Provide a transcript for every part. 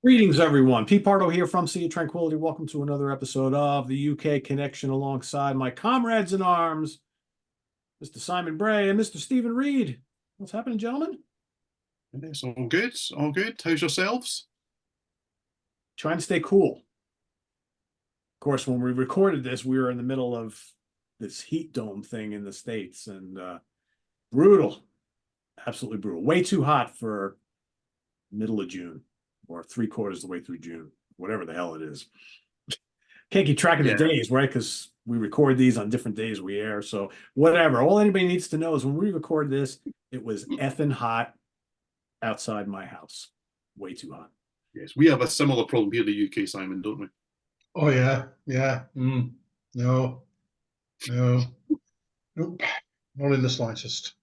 Greetings, everyone. Pete Pardo here from Sea of Tranquility. Welcome to another episode of the UK Connection alongside my comrades in arms, Mr. Simon Bray and Mr. Steven Reid. What's happening, gentlemen? It's all good. All good. How's yourselves? Trying to stay cool. Of course, when we recorded this, we were in the middle of this heat dome thing in the States, and brutal. Absolutely brutal. Way too hot for middle of June. Or 3/4 of the way through June, whatever the hell it is. Can't keep track of the days, right? Because we record these on different days we air. So whatever. All anybody needs to know is when we record this, it was effing hot outside my house. Way too hot. Yes, we have a similar problem here in the UK, Simon, don't we? Oh yeah, yeah. No, nope, not in the slightest.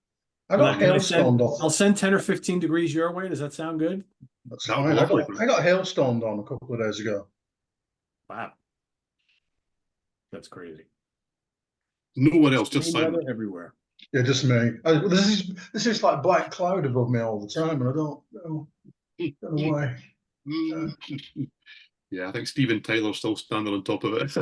I got hailstormed off. I'll send 10 or 15 degrees your way. Does that sound good? That's fine. I got hailstormed on a couple of days ago. Wow. That's crazy. Nowhere else, just Simon. Everywhere. Yeah, just me. This is like black cloud above me all the time, and I don't know why. Yeah, I think Steven Tyler's still standing on top of it.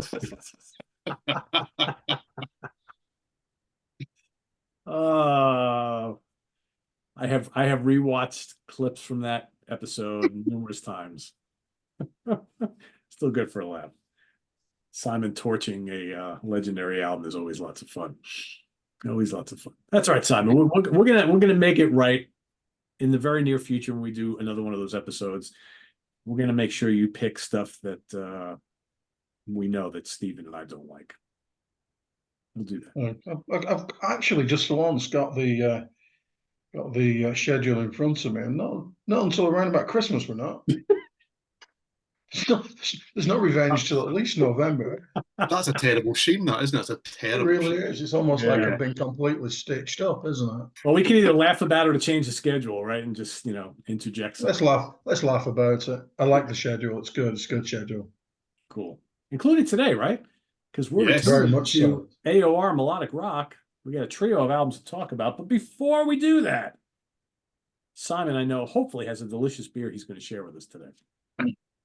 I have rewatched clips from that episode numerous times. Still good for a laugh. Simon torching a legendary album is always lots of fun. Always lots of fun. That's all right, Simon. We're gonna make it right in the very near future when we do another one of those episodes. We're gonna make sure you pick stuff that we know that Steven and I don't like. We'll do that. I've actually just for once got the schedule in front of me, and not until around about Christmas we're not. There's no revenge till at least November. That's a terrible shame, that, isn't it? It's a terrible It really shame. is. It's almost like I've been completely stitched up, isn't it? Well, we can either laugh about it or change the schedule, right? And just, interject something. Let's laugh about it. I like the schedule. It's good. It's a good schedule. Cool. Including today, right? Because we're very much so. AOR Melodic Rock. We got a trio of albums to talk about. But before we do that, Simon, I know, hopefully has a delicious beer he's going to share with us today.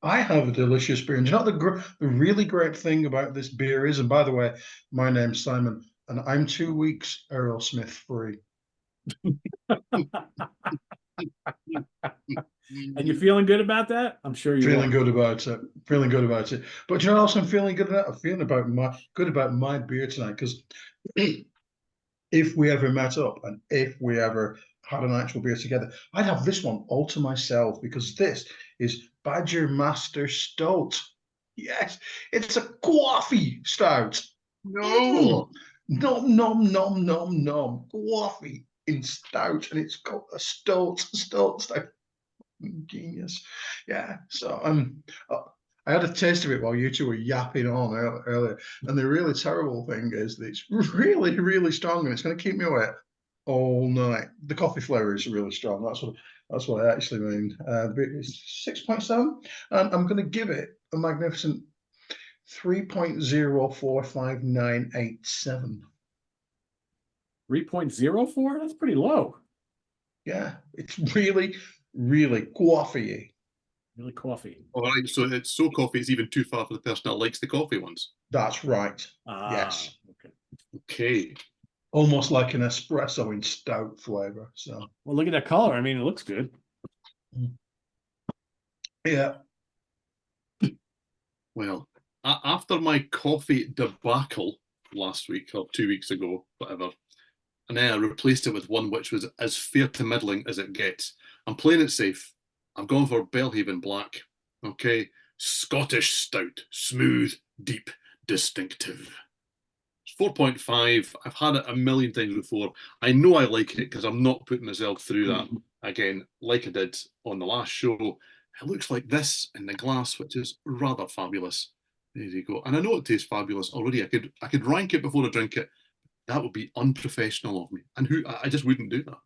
I have a delicious beer. And you know what the really great thing about this beer is? And by the way, my name's Simon, and I'm 2 weeks Aerosmith free. And you're feeling good about that? I'm sure you're feeling good about it. Feeling good about it. But you know what else I'm feeling good about? I'm feeling good about my beer tonight, because if we ever met up and if we ever had an actual beer together, I'd have this one all to myself, because this is Badger Master Stout. Yes, it's a coffee stout. No. Nom. Coffee in stout, and it's got a stout. Genius. Yeah, so I had a taste of it while you two were yapping on earlier, and the really terrible thing is that it's really, really strong, and it's going to keep me awake all night. The coffee flavor is really strong. That's what I actually mean. It's 6.7, and I'm going to give it a magnificent 3.045987. 3.04? That's pretty low. Yeah, it's really, really coffee-y. Really coffee. All right, so it's so coffee it's even too far for the person that likes the coffee ones. That's right. Yes. Okay. Almost like an espresso in stout flavor. So, well, look at that color. I mean, it looks good. Yeah. Well, after my coffee debacle last week or 2 weeks ago, whatever, and then I replaced it with one which was as fair to middling as it gets. I'm playing it safe. I've gone for Belhaven Black. Okay, Scottish stout, smooth, deep, distinctive. 4.5. I've had it a million times before. I know I like it because I'm not putting myself through that again, like I did on the last show. It looks like this in the glass, which is rather fabulous. There you go. And I know it tastes fabulous already. I could rank it before I drink it. That would be unprofessional of me, and I just wouldn't do that.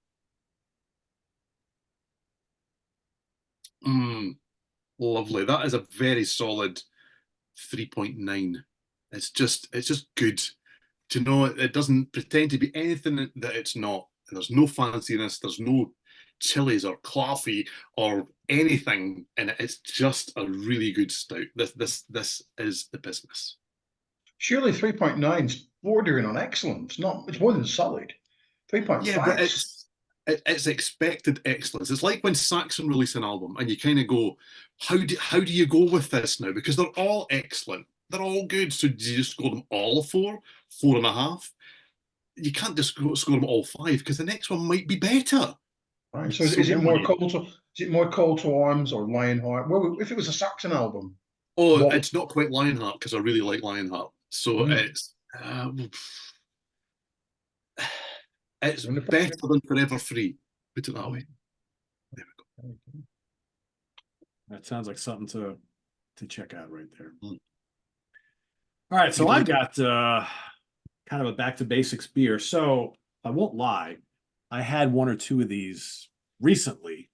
Lovely. That is a very solid 3.9. It's just good. Do you know, it doesn't pretend to be anything that it's not. There's no fanciness. There's no chilies or coffee or anything in it. It's just a really good stout. This is the business. Surely 3.9 is bordering on excellent. It's more than solid. 3.5. Yeah, but it's expected excellence. It's like when Saxon release an album and you kind of go, how do you go with this now? Because they're all excellent. They're all good. So do you just score them all 4, 4.5? You can't just score them all 5 because the next one might be better. Right. So is it more Call to Arms or Lionheart? Well, if it was a Saxon album. Oh, it's not quite Lionheart because I really like Lionheart. So it's better than Forever Free. Put it that way. There we go. That sounds like something to check out right there. All right, so I've got kind of a back to basics beer. So I won't lie, I had 1 or 2 of these recently,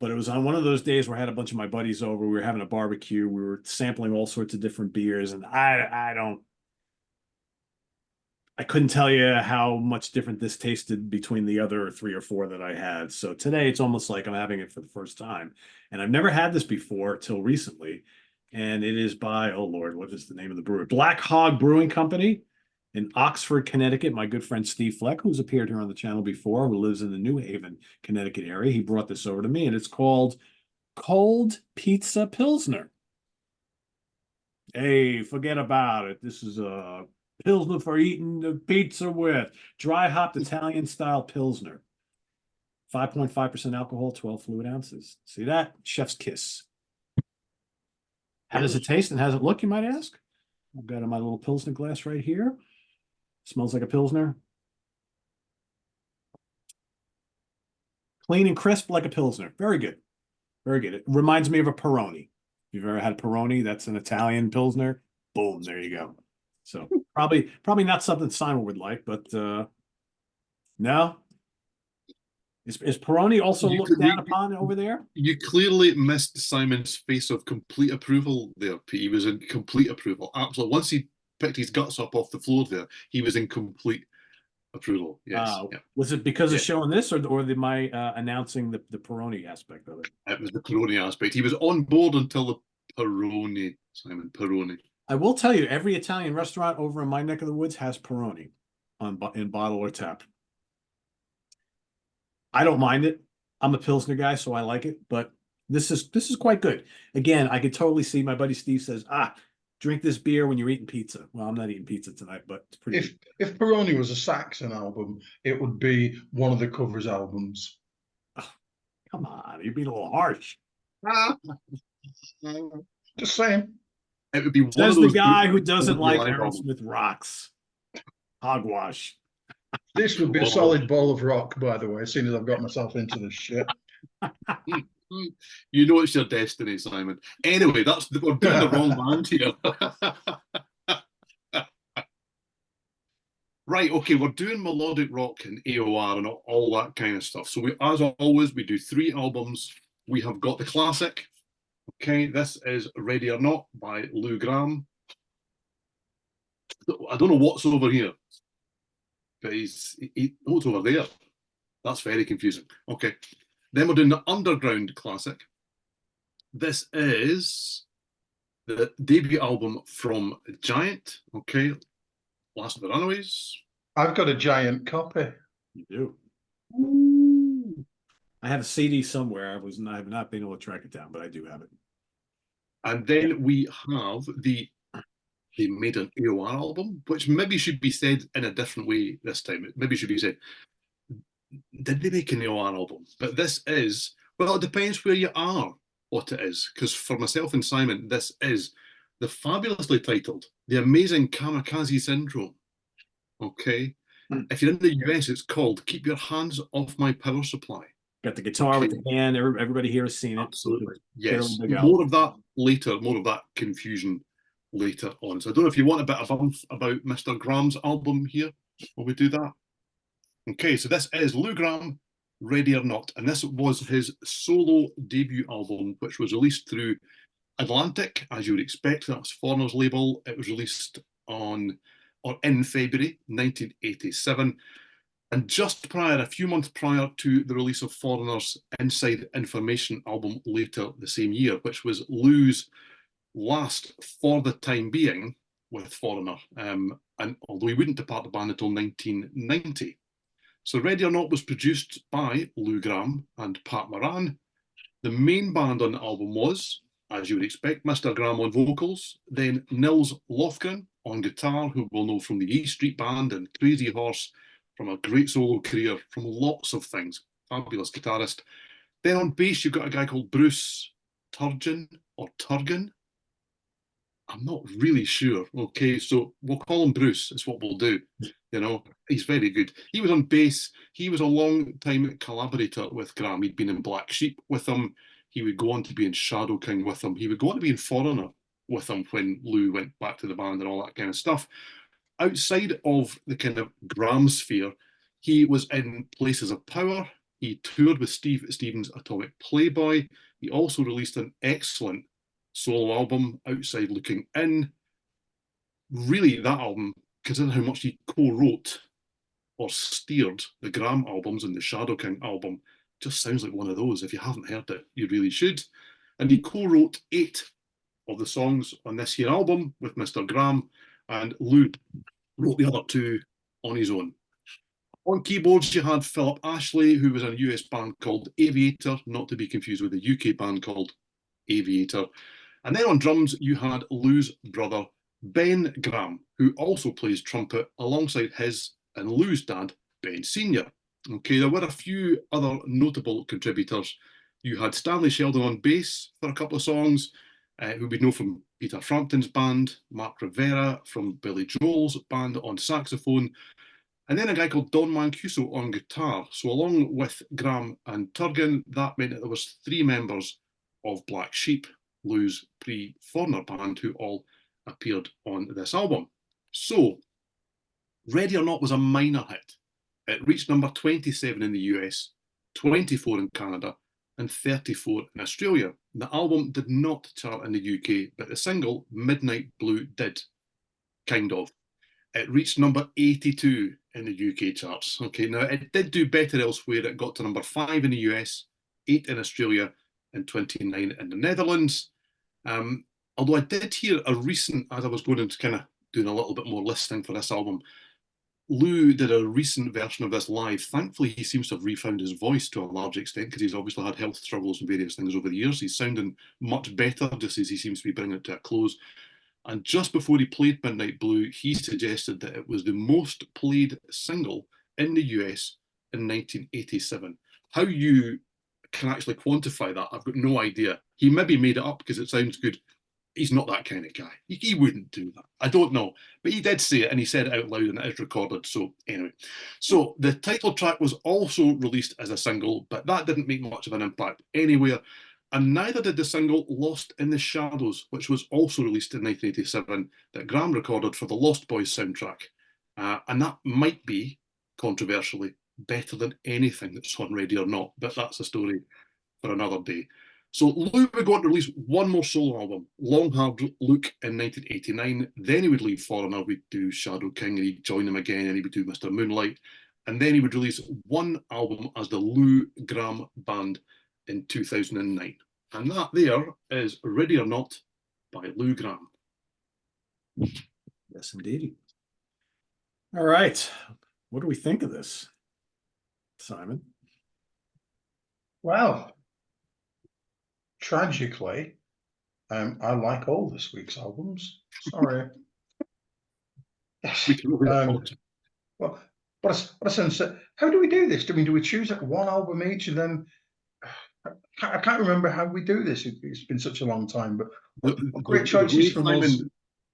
but it was on one of those days where I had a bunch of my buddies over. We were having a barbecue. We were sampling all sorts of different beers, and I couldn't tell you how much different this tasted between the other 3 or 4 that I had. So today it's almost like I'm having it for the first time. And I've never had this before till recently. And it is by, oh Lord, what is the name of the brewer? Black Hog Brewing Company in Oxford, Connecticut. My good friend Steve Fleck, who's appeared here on the channel before, who lives in the New Haven, Connecticut area. He brought this over to me, and it's called Cold Pizza Pilsner. Hey, forget about it. This is a Pilsner for eating the pizza with. Dry hopped Italian style Pilsner. 5.5% alcohol, 12 fluid ounces. See that? Chef's kiss. How does it taste and how does it look, you might ask? I've got my little Pilsner glass right here. Smells like a Pilsner. Clean and crisp like a Pilsner. Very good. Very good. It reminds me of a Peroni. If you've ever had a Peroni, that's an Italian Pilsner. Boom, there you go. So probably not something Simon would like, but no. Is Peroni also looked down upon over there? You clearly missed Simon's face of complete approval there, Pete. He was in complete approval. Absolutely. Once he picked his guts up off the floor there, he was in complete approval. Yes. Yeah. Was it because of showing this or my announcing the Peroni aspect of it? It was the Peroni aspect. He was on board until the Peroni, Simon, Peroni. I will tell you, every Italian restaurant over in my neck of the woods has Peroni in bottle or tap. I don't mind it. I'm a Pilsner guy, so I like it, but this is quite good. Again, I could totally see my buddy Steve says, drink this beer when you're eating pizza. Well, I'm not eating pizza tonight, but it's pretty good. If Peroni was a Saxon album, it would be one of the covers albums. Oh, come on, you're being a little harsh. Just saying. It would be one Says of those the guy who doesn't like Aerosmith rocks. Hogwash. This would be a solid ball of rock, by the way, seeing as I've got myself into this shit. You know it's your destiny, Simon. Anyway, we're doing the wrong band here. Right, okay, we're doing melodic rock and AOR and all that kind of stuff. So as always, we do 3 albums. We have got the classic. Okay, this is Ready or Not by Lou Gramm. I don't know what's over here, but what's over there? That's very confusing. Okay, then we're doing the Underground classic. This is the debut album from Giant. Okay, Last of the Runaways. I've got a Giant copy. You do. Ooh. I have a CD somewhere. I have not been able to track it down, but I do have it. And then we have they made an AOR album, which maybe should be said in a different way this time. Maybe should be said, did they make an AOR album? But this is, well, it depends where you are, what it is. Because for myself and Simon, this is the fabulously titled, The Amazing Kamakazi Syndrome. Okay? If you're in the US, it's called Keep Your Hands Off My Power Supply. Got the guitar with the hand. Everybody here has seen it. Absolutely. Yes. More of that later, more of that confusion later on. So I don't know if you want a bit of about Mr. Gramm's album here. Will we do that? Okay, so this is Lou Gramm, Ready or Not. And this was his solo debut album, which was released through Atlantic, as you would expect. That's Foreigner's label. It was released in February 1987. And just a few months prior to the release of Foreigner's Inside Information album later the same year, which was Lou's last, for the time being, with Foreigner. And although he wouldn't depart the band until 1990. So Ready or Not was produced by Lou Gramm and Pat Moran. The main band on the album was, as you would expect, Mr. Gramm on vocals, then Nils Lofgren on guitar, who we'll know from the E Street Band and Crazy Horse, from a great solo career, from lots of things, fabulous guitarist. Then on bass, you've got a guy called Bruce Turgeon, or Turgeon. I'm not really sure. Okay, so we'll call him Bruce. It's what we'll do. You know, he's very good. He was on bass. He was a long time collaborator with Gramm. He'd been in Black Sheep with him. He would go on to be in Shadow King with him. He would go on to be in Foreigner with him when Lou went back to the band and all that kind of stuff. Outside of the kind of Gramm sphere, he was in places of power. He toured with Stevens' Atomic Playboy. He also released an excellent solo album, Outside Looking In. Really, that album, considering how much he co-wrote or steered the Gramm albums and the Shadow King album, just sounds like one of those. If you haven't heard it, you really should. And he co-wrote 8 of the songs on this here album with Mr. Gramm, and Lou wrote the other 2 on his own. On keyboards, you had Philip Ashley, who was in a US band called Aviator, not to be confused with a UK band called Aviator. And then on drums, you had Lou's brother, Ben Gramm, who also plays trumpet alongside his and Lou's dad, Ben Sr. Okay, there were a few other notable contributors. You had Stanley Sheldon on bass for a couple of songs, who we'd know from Peter Frampton's band, Mark Rivera from Billy Joel's band on saxophone, and then a guy called Don Mancuso on guitar. So along with Gramm and Turgeon, that meant that there was 3 members of Black Sheep, Lou's pre-Foreigner band, who all appeared on this album. So, Ready or Not was a minor hit. It reached number 27 in the US, 24 in Canada, and 34 in Australia. The album did not chart in the UK, but the single, Midnight Blue, did. Kind of. It reached number 82 in the UK charts. Okay, now it did do better elsewhere. It got to number 5 in the US, 8 in Australia, and 29 in the Netherlands. Although I did hear a recent, as I was going into kind of doing a little bit more listening for this album, Lou did a recent version of this live. Thankfully, he seems to have refound his voice to a large extent, because he's obviously had health struggles and various things over the years. He's sounding much better, just as he seems to be bringing it to a close. And just before he played Midnight Blue, he suggested that it was the most played single in the US in 1987. How you can actually quantify that, I've got no idea. He maybe made it up because it sounds good. He's not that kind of guy. He wouldn't do that. I don't know. But he did say it, and he said it out loud, and it is recorded. So anyway. So the title track was also released as a single, but that didn't make much of an impact anywhere. And neither did the single Lost in the Shadows, which was also released in 1987, that Gramm recorded for the Lost Boys soundtrack. And that might be, controversially, better than anything that's on Ready or Not, but that's a story for another day. So Lou would go on to release one more solo album, Long Hard Look, in 1989. Then he would leave Foreigner, we'd do Shadow King, and he'd join them again, and he would do Mr. Moonlight. And then he would release one album as the Lou Gramm Band in 2009. And that there is Ready or Not by Lou Gramm. Yes, indeed. All right. What do we think of this, Simon? Well, tragically, I like all this week's albums. Sorry. Yes. Well, but a sense, how do we do this? Do we choose like one album each, and then I can't remember how we do this. It's been such a long time, but great choices from us.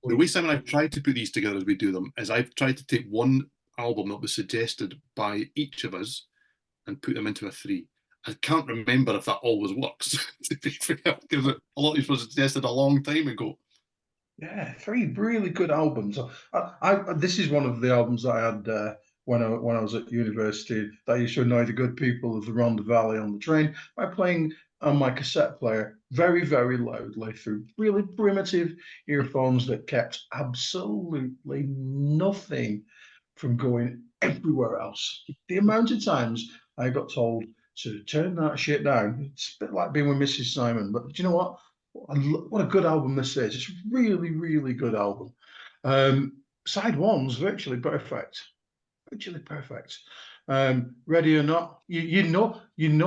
The way Simon and I've tried to put these together as we do them is I've tried to take one album that was suggested by each of us and put them into a 3. I can't remember if that always works, to be fair, because a lot of these were suggested a long time ago. Yeah, 3 really good albums. This is one of the albums that I had when I was at university, that I used to annoy the good people of the Rhondda Valley on the train by playing on my cassette player very, very loudly through really primitive earphones that kept absolutely nothing from going everywhere else. The amount of times I got told to turn that shit down, it's a bit like being with Mrs. Simon. But do you know what? What a good album this is. It's a really, really good album. Side one's virtually perfect. Virtually perfect. Ready or Not, you know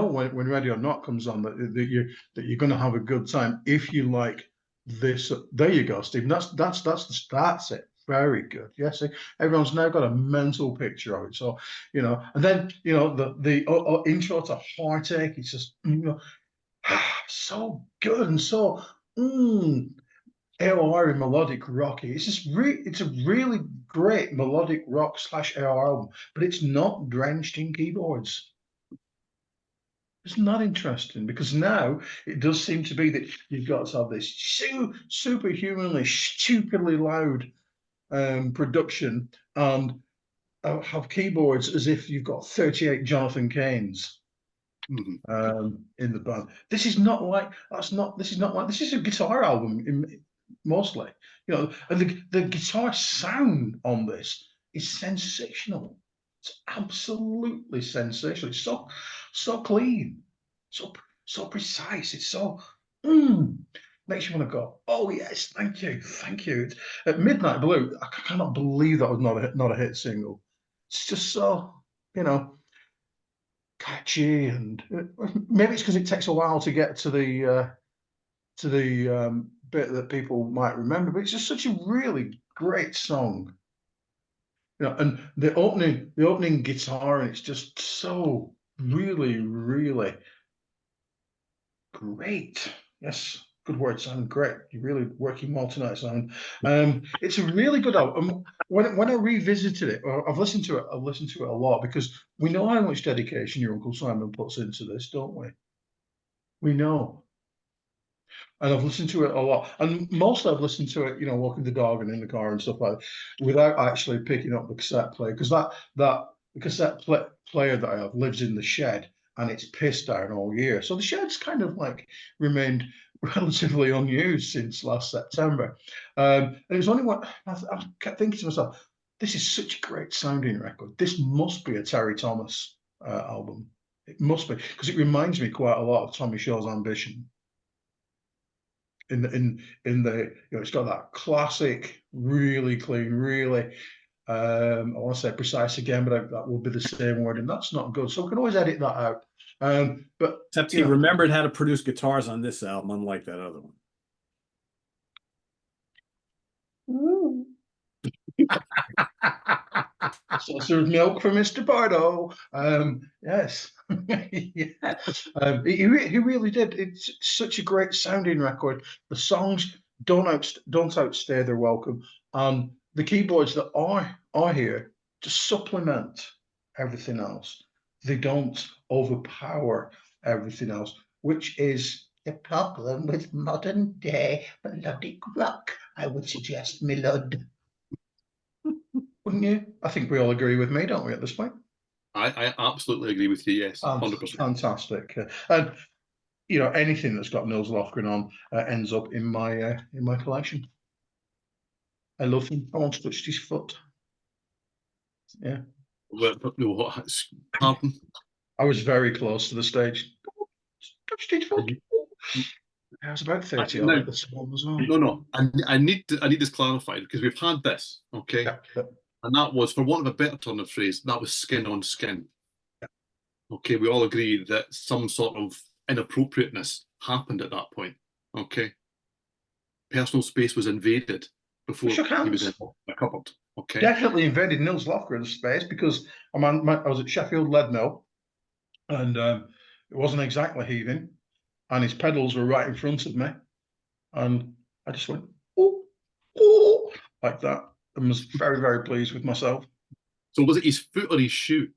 when Ready or Not comes on that you're going to have a good time if you like this. There you go, Stephen. That's it. Very good. Yes, everyone's now got a mental picture of it. So and then the intro to Heartache. It's just so good and so. AOR and melodic rock. It's just it's a really great melodic rock / AOR album, but it's not drenched in keyboards. Isn't that interesting? Because now it does seem to be that you've got to have this superhumanly, stupidly loud production and have keyboards as if you've got 38 Jonathan Caines. In the band. This is not like this is a guitar album mostly, and the guitar sound on this is sensational. It's absolutely sensational. It's so clean, so precise. It's so makes you want to go, oh yes, thank you. At Midnight Blue, I cannot believe that was not a hit single. It's just so catchy, and maybe it's because it takes a while to get to the bit that people might remember, but it's just such a really great song. And the opening guitar, and it's just so really, really great. Yes, good word, Simon. Great. You're really working well tonight, Simon. It's a really good album. When I revisited it, I've listened to it a lot, because we know how much dedication your Uncle Simon puts into this, don't we? We know. And I've listened to it a lot, and mostly I've listened to it, walking the dog and in the car and stuff like that, without actually picking up the cassette player, because the cassette player that I have lives in the shed, and it's pissed down all year. So the shed's kind of like remained relatively unused since last September. And it was only what I kept thinking to myself, this is such a great sounding record. This must be a Terry Thomas album. It must be, because it reminds me quite a lot of Tommy Shaw's Ambition. In the it's got that classic, really clean, really I want to say precise again, but that will be the same word, and that's not good. So we can always edit that out. But except he remembered how to produce guitars on this album, unlike that other one. Saucer of milk for Mr. Pardo. Yes. Yeah. He really did. It's such a great sounding record. The songs don't outstay their welcome, and the keyboards that are here to supplement everything else. They don't overpower everything else, which is the problem with modern day melodic rock, I would suggest, my lord. Wouldn't you? I think we all agree with me, don't we, at this point? I absolutely agree with you, yes, 100%. Fantastic. And anything that's got Nils Lofgren on ends up in my collection. I love him. I once touched his foot. Yeah. Pardon? I was very close to the stage. Touched his foot. I was about 30 on at this one as well. No. I need this clarified, because we've had this, okay? Yeah. And that was, for want of a better turn of phrase, that was skin on skin. Yeah. Okay, we all agree that some sort of inappropriateness happened at that point. Okay, personal space was invaded before he was in the cupboard. Okay, definitely invaded Nils Lofgren's space, because I was at Sheffield Lead Mill, and it wasn't exactly heaving, and his pedals were right in front of me, and I just went oh like that, and was very, very pleased with myself. So was it his foot or his shoe?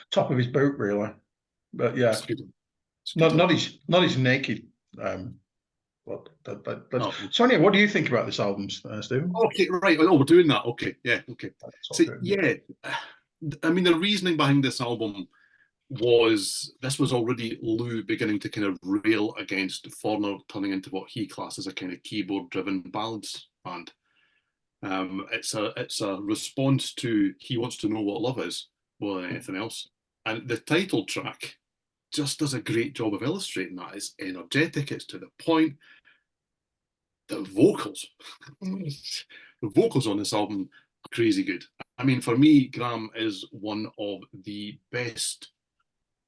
Top of his boot, really. But yeah, not his naked. So anyway, what do you think about this album, Stephen? Okay, right. Oh, we're doing that. Okay, yeah, okay. So yeah, I mean, the reasoning behind this album was this was already Lou beginning to kind of rail against Foreigner turning into what he classes a kind of keyboard-driven ballads band. It's a response to he wants to know what love is more than anything else. And the title track just does a great job of illustrating that. It's energetic, it's to the point. The vocals, the vocals on this album are crazy good. I mean, for me, Gramm is one of the best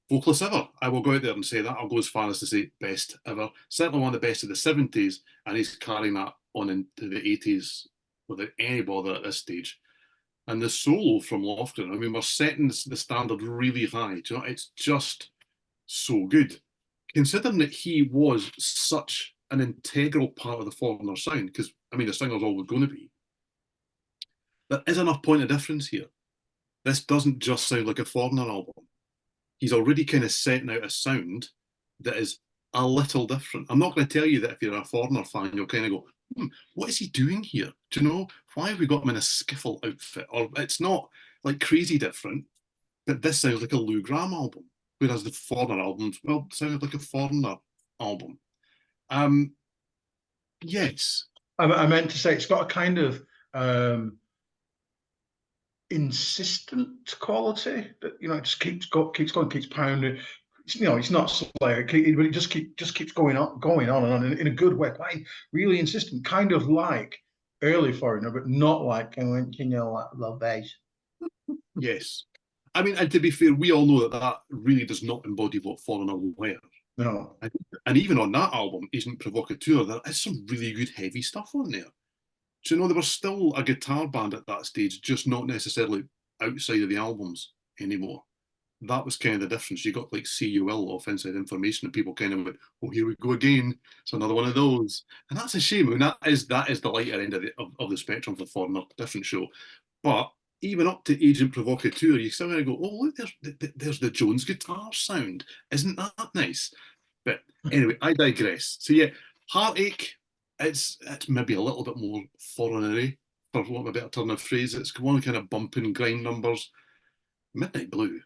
vocalists ever. I will go out there and say that. I'll go as far as to say best ever. Certainly one of the best of the 70s, and he's carrying that on into the 80s without any bother at this stage. And the solo from Lofgren, I mean, we're setting the standard really high. Do you know, it's just so good. Considering that he was such an integral part of the Foreigner sound, because, I mean, the singer's always going to be, there is enough point of difference here. This doesn't just sound like a Foreigner album. He's already kind of setting out a sound that is a little different. I'm not going to tell you that if you're a Foreigner fan, you'll kind of go, what is he doing here? Do you know, why have we got him in a skiffle outfit? Or it's not like crazy different, but this sounds like a Lou Gramm album, whereas the Foreigner albums, well, sounded like a Foreigner album. Yes. I meant to say it's got a kind of insistent quality that, you know, it just keeps going, keeps pounding. You know, it's not Slade, but it just keeps going on and on in a good way, quite really insistent, kind of like early Foreigner, but not like, you know, like low bass. Yes. I mean, and to be fair, we all know that really does not embody what Foreigner will wear. No. And even on that album, Agent Provocateur, there is some really good heavy stuff on there. So, you know, there was still a guitar band at that stage, just not necessarily outside of the albums anymore. That was kind of the difference. You got like See You Will off Inside Information, and people kind of went, oh, here we go again. It's another one of those. And that's a shame. I mean, that is the lighter end of the spectrum for Foreigner, different show. But even up to Agent Provocateur, you still kind of go, oh, look, there's the Jones guitar sound. Isn't that nice? But anyway, I digress. So yeah, Heartache, it's maybe a little bit more foreignery, for want of a better turn of phrase. It's one kind of bumping grind numbers. Midnight Blue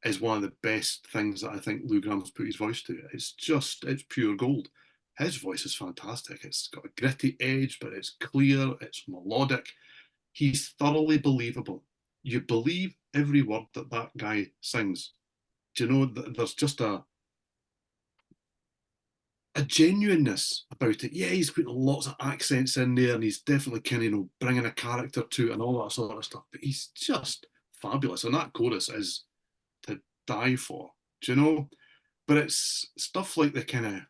is one of the best things that I think Lou Gramm's put his voice to. It's pure gold. His voice is fantastic. It's got a gritty edge, but it's clear, it's melodic. He's thoroughly believable. You believe every word that guy sings. Do you know, there's just a genuineness about it. Yeah, he's putting lots of accents in there, and he's definitely kind of, you know, bringing a character to it and all that sort of stuff. But he's just fabulous, and that chorus is to die for. Do you know? But it's stuff like the kind of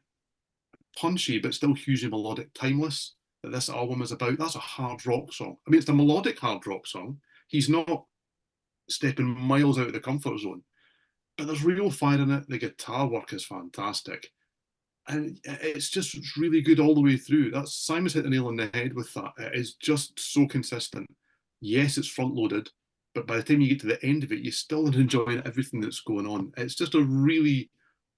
punchy but still hugely melodic Timeless that this album is about. That's a hard rock song. I mean, it's a melodic hard rock song. He's not stepping miles out of the comfort zone, but there's real fire in it. The guitar work is fantastic. And it's just really good all the way through. That's Simon's hit the nail on the head with that. It is just so consistent. Yes, it's front loaded, but by the time you get to the end of it, you're still enjoying everything that's going on. It's just a really,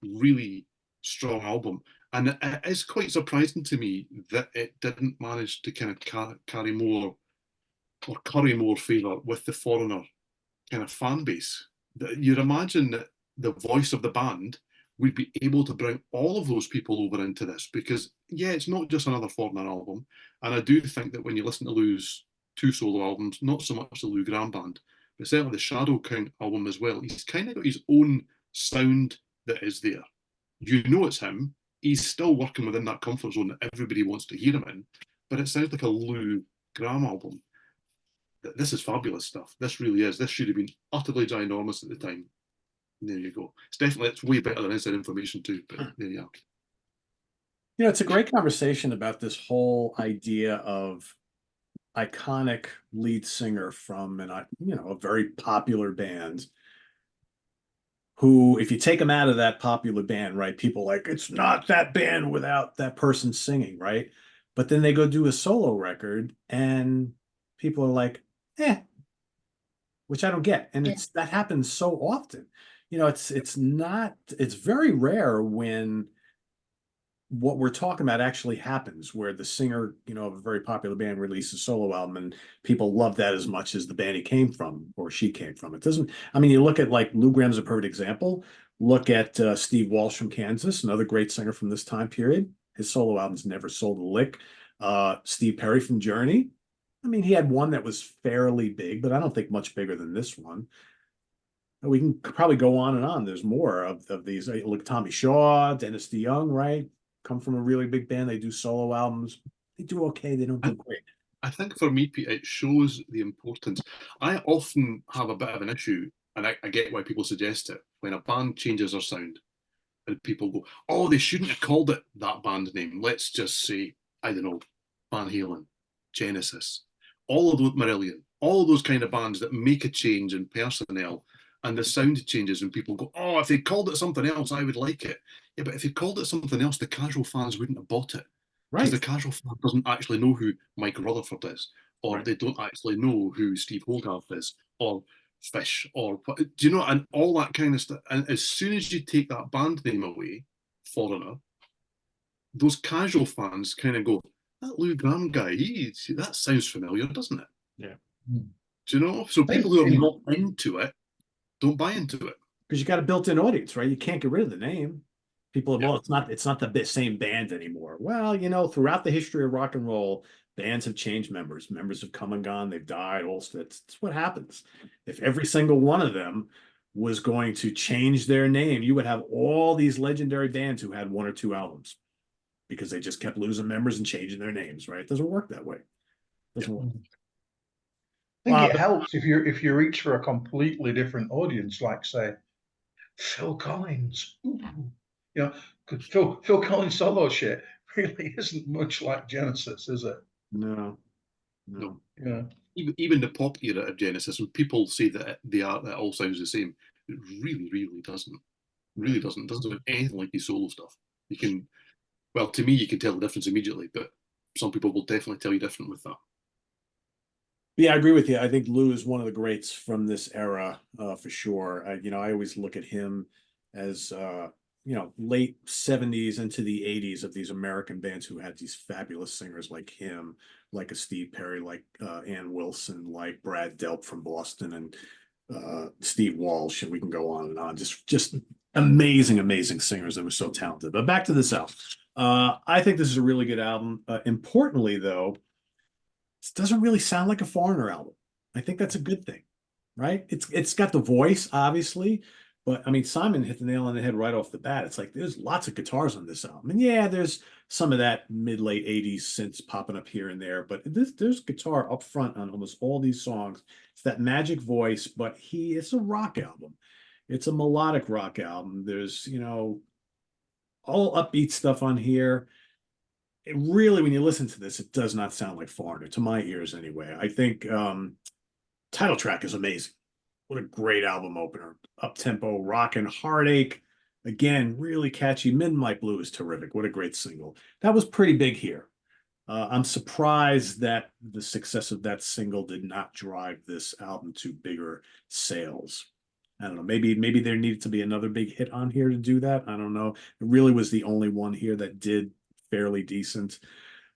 really strong album. And it is quite surprising to me that it didn't manage to kind of carry more or curry more favour with the Foreigner kind of fan base. You'd imagine that the voice of the band would be able to bring all of those people over into this, because yeah, it's not just another Foreigner album. And I do think that when you listen to Lou's two solo albums, not so much the Lou Gramm Band, but certainly the Shadow Count album as well, he's kind of got his own sound that is there. You know it's him. He's still working within that comfort zone that everybody wants to hear him in, but it sounds like a Lou Gramm album. This is fabulous stuff. This really is. This should have been utterly ginormous at the time. There you go. It's way better than Inside Information too, but there you are. You know, it's a great conversation about this whole idea of iconic lead singer from a very popular band, who, if you take them out of that popular band, right, people like, it's not that band without that person singing, right? But then they go do a solo record and people are like, which I don't get. And that happens so often. You know, it's very rare when what we're talking about actually happens, where the singer, you know, of a very popular band releases a solo album and people love that as much as the band he came from or she came from. It doesn't, I mean, you look at like Lou Gramm's a perfect example. Look at Steve Walsh from Kansas, another great singer from this time period. His solo albums never sold a lick. Steve Perry from Journey, I mean, he had one that was fairly big, but I don't think much bigger than this one. We can probably go on and on. There's more of these. Look, Tommy Shaw, Dennis DeYoung, right? Come from a really big band. They do solo albums. They do okay. They don't do great. I think for me, Pete, it shows the importance. I often have a bit of an issue, and I get why people suggest it, when a band changes their sound and people go, oh, they shouldn't have called it that band name. Let's just say, I don't know, Van Halen, Genesis, all of those, Marillion, all of those kind of bands that make a change in personnel and the sound changes and people go, oh, if they called it something else, I would like it. Yeah, but if they called it something else, the casual fans wouldn't have bought it. Because the casual fan doesn't actually know who Mike Rutherford is, or they don't actually know who Steve Hogarth is, or Fish, or do you know, and all that kind of stuff. And as soon as you take that band name away, Foreigner, those casual fans kind of go, that Lou Gramm guy, that sounds familiar, doesn't it? Yeah. Do you know? So people who are not into it don't buy into it. Because you got a built-in audience, right? You can't get rid of the name. People, well, it's not the same band anymore. Well, you know, throughout the history of rock and roll, bands have changed members. Members have come and gone. They've died. It's what happens. If every single one of them was going to change their name, you would have all these legendary bands who had one or two albums because they just kept losing members and changing their names, right? It doesn't work that way. It doesn't work. I think it helps if you reach for a completely different audience, like say Phil Collins. Ooh. You know, because Phil Collins solo shit really isn't much like Genesis, is it? No. Yeah. Even the pop era of Genesis, when people say that that all sounds the same, it really, really doesn't. Really doesn't. It doesn't sound anything like his solo stuff. You can, well, to me, you can tell the difference immediately, but some people will definitely tell you different with that. Yeah, I agree with you. I think Lou is one of the greats from this era, for sure. I always look at him as late 70s into the 80s of these American bands who had these fabulous singers like him, like a Steve Perry, like Ann Wilson, like Brad Delp from Boston, and Steve Walsh, and we can go on and on. Just amazing singers that were so talented. But back to this album. I think this is a really good album. Importantly, though, this doesn't really sound like a Foreigner album. I think that's a good thing, right? It's got the voice, obviously, but I mean, Simon hit the nail on the head right off the bat. It's like there's lots of guitars on this album, and yeah, there's some of that mid-late '80s synths popping up here and there, but there's guitar up front on almost all these songs. It's that magic voice, but it's a rock album. It's a melodic rock album. There's all upbeat stuff on here. It really, when you listen to this, it does not sound like Foreigner, to my ears anyway. I think title track is amazing. What a great album opener. Up-tempo, rockin' Heartache. Again, really catchy. Midnight Blue is terrific. What a great single. That was pretty big here. I'm surprised that the success of that single did not drive this album to bigger sales. I don't know. Maybe there needed to be another big hit on here to do that. I don't know. It really was the only one here that did fairly decent.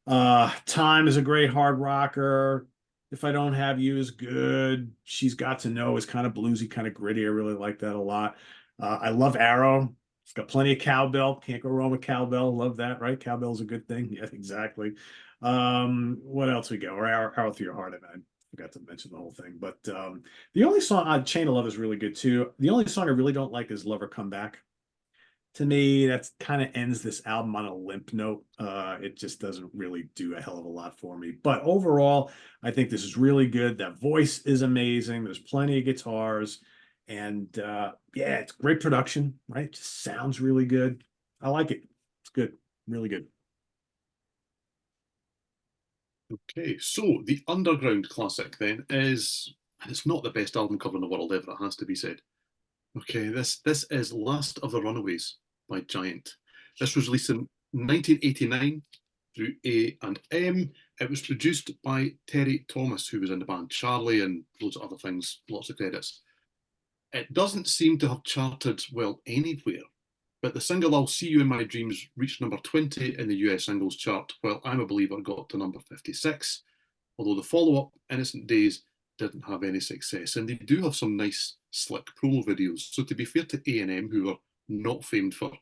Time is a great hard rocker. If I Don't Have You is good. She's Got to Know is kind of bluesy, kind of gritty. I really like that a lot. I love Arrow. It's got plenty of cowbell. Can't go wrong with cowbell. Love that, right? Cowbell's a good thing. Yeah, exactly. What else we got? Or Arrow Through Your Heart. I forgot to mention the whole thing. But the only song on Chain of Love is really good too. The only song I really don't like is Lover Come Back. To me, that kind of ends this album on a limp note. It just doesn't really do a hell of a lot for me. But overall, I think this is really good. That voice is amazing. There's plenty of guitars. And yeah, it's great production, right? It just sounds really good. I like it. It's good. Really good. Okay, so the Underground classic then is, and it's not the best album cover in the world ever, it has to be said. Okay, this is Last of the Runaways by Giant. This was released in 1989 through A&M. It was produced by Terry Thomas, who was in the band Charlie and loads of other things, lots of credits. It doesn't seem to have charted well anywhere, but the single I'll See You in My Dreams reached number 20 in the US singles chart, while I'm a Believer got to number 56, although the follow-up, Innocent Days, didn't have any success. And they do have some nice, slick promo videos. So to be fair to A&M, who are not famed for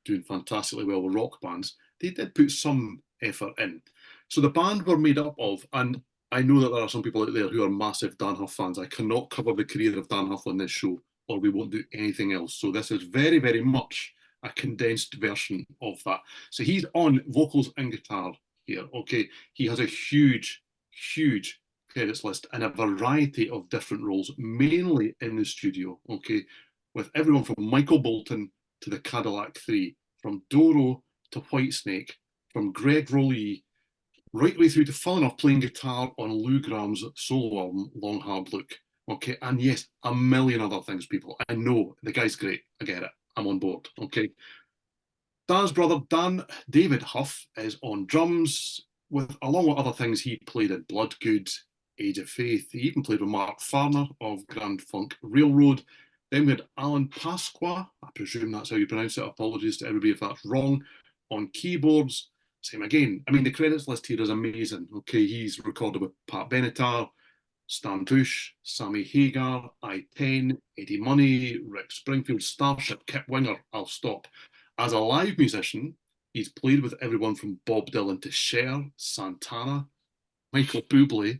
doing fantastically well with rock bands, they did put some effort in. So the band were made up of, and I know that there are some people out there who are massive Dan Huff fans. I cannot cover the career of Dan Huff on this show, or we won't do anything else. So this is very, very much a condensed version of that. So he's on vocals and guitar here. Okay, he has a huge, huge credits list and a variety of different roles, mainly in the studio. Okay, with everyone from Michael Bolton to the Cadillac 3, from Doro to Whitesnake, from Greg Rowley right the way through to falling off playing guitar on Lou Gramm's solo album, Long Hard Look. Okay, and yes, a million other things, people. I know, the guy's great. I get it. I'm on board. Okay. Dan's brother, David Huff, is on drums, along with other things. He played in Bloodgood, Age of Faith. He even played with Mark Farner of Grand Funk Railroad. Then we had Alan Pasqua, I presume that's how you pronounce it. Apologies to everybody if that's wrong, on keyboards. Same again. I mean, the credits list here is amazing. Okay, he's recorded with Pat Benatar, Stan Bush, Sammy Hagar, I-10, Eddie Money, Rick Springfield, Starship, Kip Winger. I'll stop. As a live musician, he's played with everyone from Bob Dylan to Cher, Santana, Michael Bublé,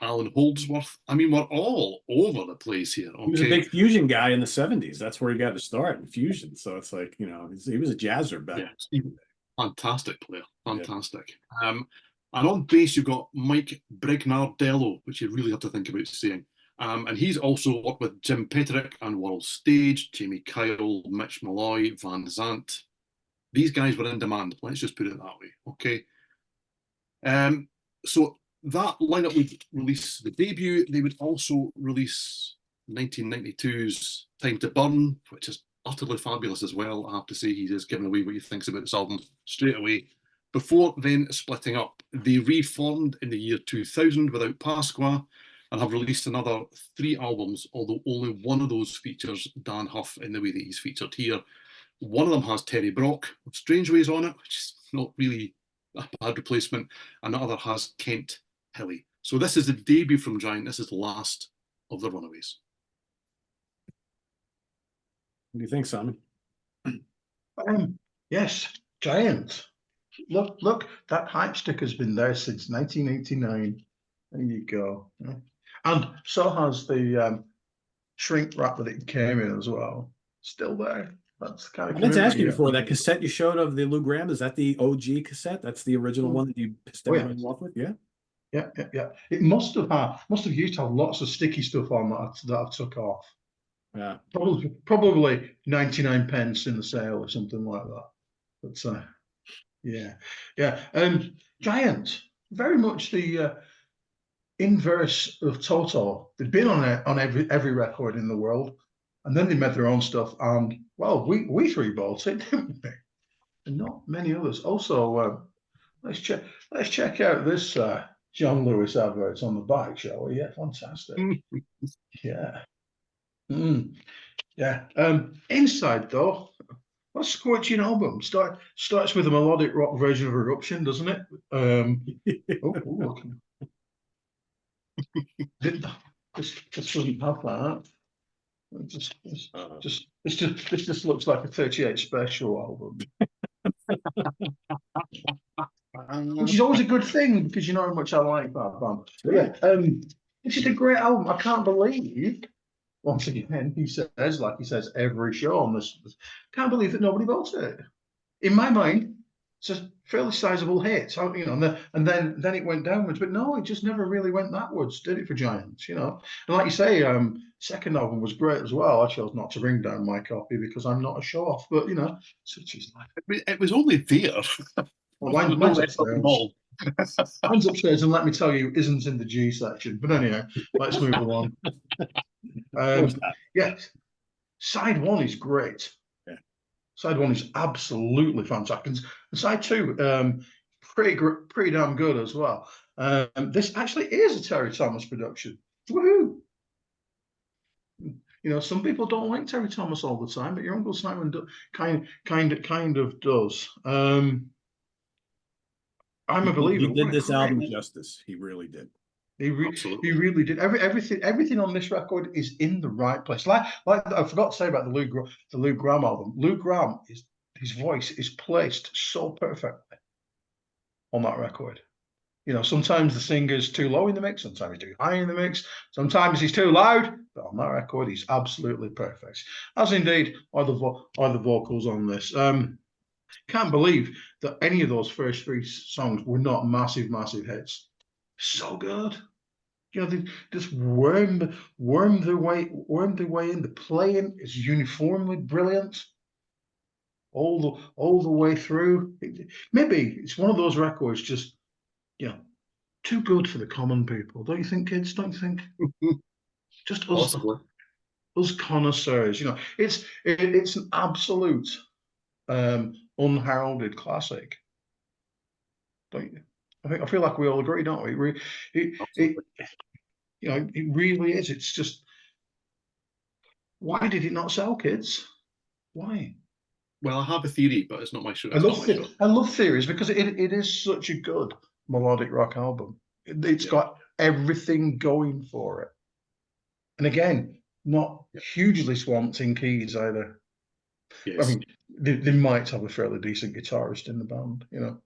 Alan Holdsworth. I mean, we're all over the place here. Okay? He was a big fusion guy in the 70s. That's where he got to start in fusion. So it's like, you know, he was a jazzer back. Yeah. Fantastic player, fantastic. Yeah. And on bass, you've got Mike Brignardello, which you really have to think about saying. And he's also worked with Jim Petterick and World Stage, Jamie Kyle, Mitch Malloy, Van Zandt. These guys were in demand, let's just put it that way, okay? So that lineup would release the debut. They would also release 1992's Time to Burn, which is utterly fabulous as well. I have to say, he is giving away what he thinks about this album straight away. Before then splitting up, they reformed in the year 2000 without Pasqua and have released another 3 albums, although only one of those features Dan Huff in the way that he's featured here. One of them has Terry Brock of Strange Ways on it, which is not really a bad replacement, and the other has Kent Hilly. So this is the debut from Giant. This is the last of the Runaways. What do you think, Simon? Yes, Giant. Look, that hype sticker's been there since 1989. There you go. Yeah. And so has the shrink wrap that it came in as well. Still there. That's kind of. I meant to ask you before, that cassette you showed of the Lou Gramm, is that the OG cassette? That's the original one that you pissed everyone off with? Yeah. Yeah. It must have used to have lots of sticky stuff on that I took off. Yeah. Probably 99 pence in the sale or something like that. But yeah. Giant, very much the inverse of Toto. They'd been on every record in the world, and then they made their own stuff. And well, we 3 bought it, didn't we? And not many others. Also, let's check out this John Lewis advert on the back, shall we? Yeah, fantastic. Yeah. Yeah. Inside though, what's Scorching album? Starts with a melodic rock version of Eruption, doesn't it? Look. This doesn't have that. This just looks like a 38 special album. Which is always a good thing because you know how much I like that band. But yeah, this is a great album. I can't believe, once again, he says every show on this, can't believe that nobody bought it. In my mind, it's a fairly sizable hit, you know, and then it went downwards. But no, it just never really went backwards, did it, for Giants, you know? And like you say, second album was great as well. I chose not to bring down my copy because I'm not a show-off, but you know, such is life. It was only there. Well, mine's upstairs. Mine's upstairs, and let me tell you, isn't in the G section. But anyway, let's move along. Yes, side 1 is great. Yeah. Side 1 is absolutely fantastic. And side 2, pretty damn good as well. This actually is a Terry Thomas production. Woohoo! You know, some people don't like Terry Thomas all the time, but your Uncle Simon kind of does. I'm a believer. He did this album justice. He really did. He really did. Everything on this record is in the right place. Like I forgot to say about the Lou Gramm album. Lou Gramm, his voice is placed so perfectly on that record. You know, sometimes the singer's too low in the mix, sometimes he's too high in the mix, sometimes he's too loud, but on that record, he's absolutely perfect. As indeed are the vocals on this. Can't believe that any of those first three songs were not massive, massive hits. So good. You know, they just wormed their way in. The playing is uniformly brilliant all the way through. Maybe it's one of those records just, you know, too good for the common people, don't you think, kids? Don't you think? Just Possibly. us connoisseurs. You know, it's an absolute unheralded classic, don't you? I feel like we all agree, don't we? It you know, it really is. It's just, why did it not sell, kids? Why? Well, I have a theory, but it's not my show. I love theories because it is such a good melodic rock album. It's got everything going for it. And again, not hugely swamped in keys either. Yes. I mean, they might have a fairly decent guitarist in the band, you know.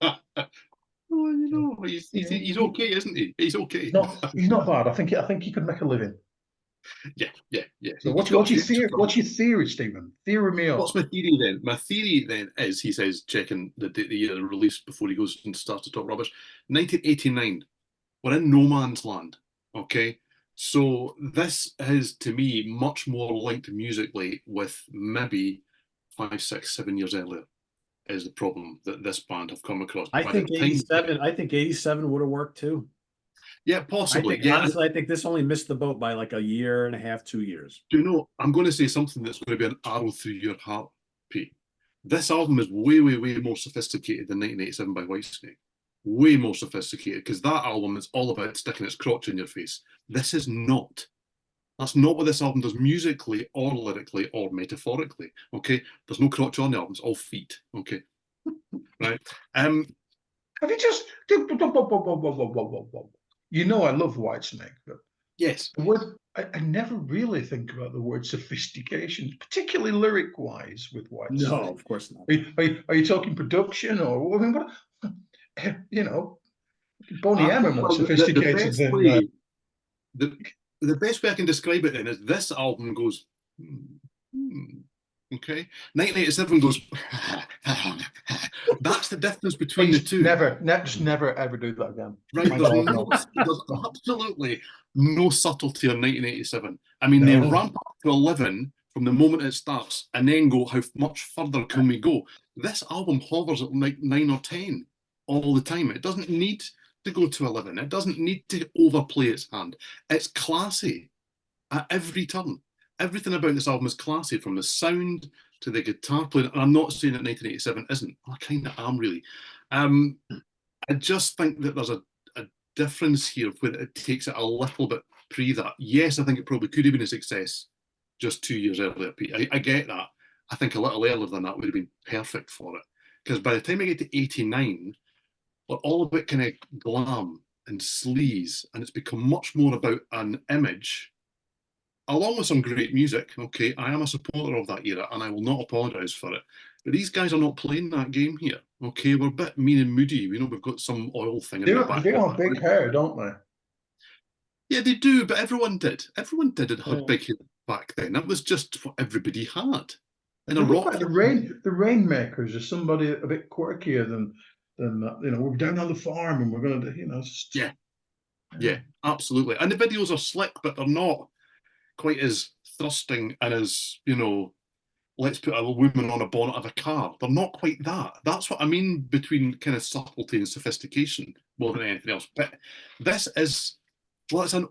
Well, you know, he's okay, isn't he? He's okay. He's not bad. I think he could make a living. Yeah. So what's your theory, Stephen? Theory me up. What's my theory then? My theory then is, he says, checking the year of release before he goes and starts to talk rubbish. 1989. We're in no man's land. Okay. So this is, to me, much more linked musically with maybe 5, 6, 7 years earlier, is the problem that this band have come across. I think 87. I think 87 would have worked too. Yeah, possibly. Honestly, I think this only missed the boat by like a year and a half, 2 years. Do you know, I'm going to say something that's going to be an arrow through your heart, Pete. This album is way more sophisticated than 1987 by Whitesnake. Way more sophisticated, because that album is all about sticking its crotch in your face. This is not. That's not what this album does musically or lyrically or metaphorically. Okay, there's no crotch on the album; it's all feet. Okay, right. Have you just? You know, I love Whitesnake, but yes, the word, I never really think about the word sophistication, particularly lyric-wise with Whitesnake. No, of course not. Are you talking production, or, I mean, what? You know, Boney M are more sophisticated than. The best way I can describe it then is this album goes, okay. 1987 goes, that's the difference between the two. Never ever do that again. Right, there's absolutely no subtlety on 1987. I mean, they ramp up to 11 from the moment it starts and then go, how much further can we go? This album hovers at like 9 or 10 all the time. It doesn't need to go to 11. It doesn't need to overplay its hand. It's classy at every turn. Everything about this album is classy, from the sound to the guitar playing. And I'm not saying that 1987 isn't. I kind of am, really. I just think that there's a difference here where it takes it a little bit pre that. Yes, I think it probably could have been a success just 2 years earlier, Pete. I get that. I think a little earlier than that would have been perfect for it. Because by the time I get to 89, we're all about kind of glam and sleaze, and it's become much more about an image, along with some great music. Okay, I am a supporter of that era, and I will not apologise for it. But these guys are not playing that game here. Okay, we're a bit mean and moody. We know we've got some oil thing in the back. They want big hair, don't they? Yeah, they do, but everyone did. Everyone did it had big hair back then. That was just what everybody had. In a rock, like the Rainmakers are somebody a bit quirkier than that. You know, we're down on the farm and we're going to, you know. Yeah, absolutely. And the videos are slick, but they're not quite as thrusting and as, you know, let's put a woman on a bonnet of a car. They're not quite that. That's what I mean between kind of subtlety and sophistication more than anything else. But this is, well, it's an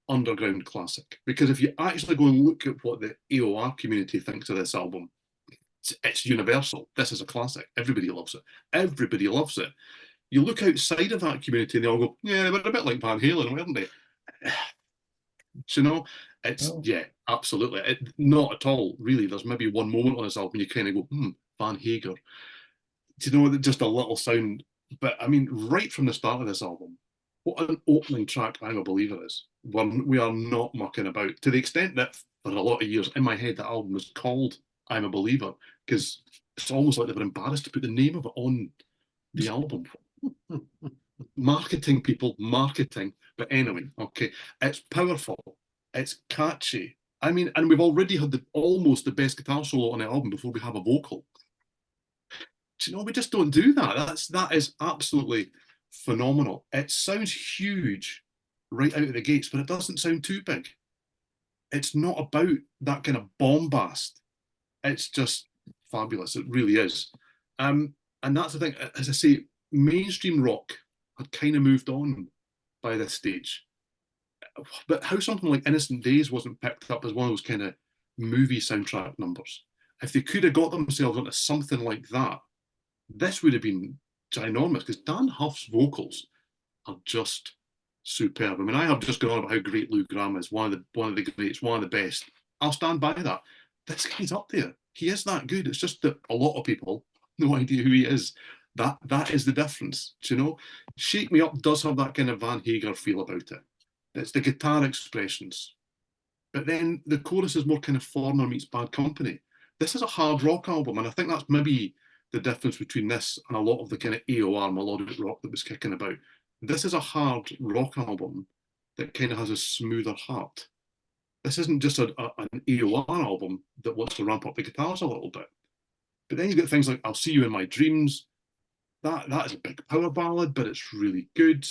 underground classic. Because if you actually go and look at what the AOR community thinks of this album, it's universal. This is a classic. Everybody loves it. Everybody loves it. You look outside of that community and they all go, yeah, they were a bit like Van Halen, weren't they? Do you know, it's, yeah, absolutely. Not at all, really. There's maybe one moment on this album you kind of go, Van Hager. Do you know, just a little sound. But I mean, right from the start of this album, what an opening track I'm a Believer is. We are not mucking about. To the extent that for a lot of years in my head, that album was called I'm a Believer, because it's almost like they were embarrassed to put the name of it on the album. Marketing, people, marketing. But anyway, okay, it's powerful, it's catchy. I mean, and we've already had almost the best guitar solo on the album before we have a vocal. Do you know, we just don't do that. That is absolutely phenomenal. It sounds huge right out of the gates, but it doesn't sound too big. It's not about that kind of bombast. It's just fabulous. It really is. And that's the thing. As I say, mainstream rock had kind of moved on by this stage. But how something like Innocent Days wasn't picked up as one of those kind of movie soundtrack numbers. If they could have got themselves onto something like that, this would have been ginormous, because Dan Huff's vocals are just superb. I mean, I have just gone on about how great Lou Gramm is, one of the greats, one of the best. I'll stand by that. This guy's up there. He is that good. It's just that a lot of people no idea who he is. That is the difference. Do you know? Shake Me Up does have that kind of Van Hager feel about it. It's the guitar expressions. But then the chorus is more kind of Foreigner meets Bad Company. This is a hard rock album, and I think that's maybe the difference between this and a lot of the kind of AOR melodic rock that was kicking about. This is a hard rock album that kind of has a smoother heart. This isn't just an AOR album that wants to ramp up the guitars a little bit. But then you get things like I'll See You in My Dreams. That is a big power ballad, but it's really good.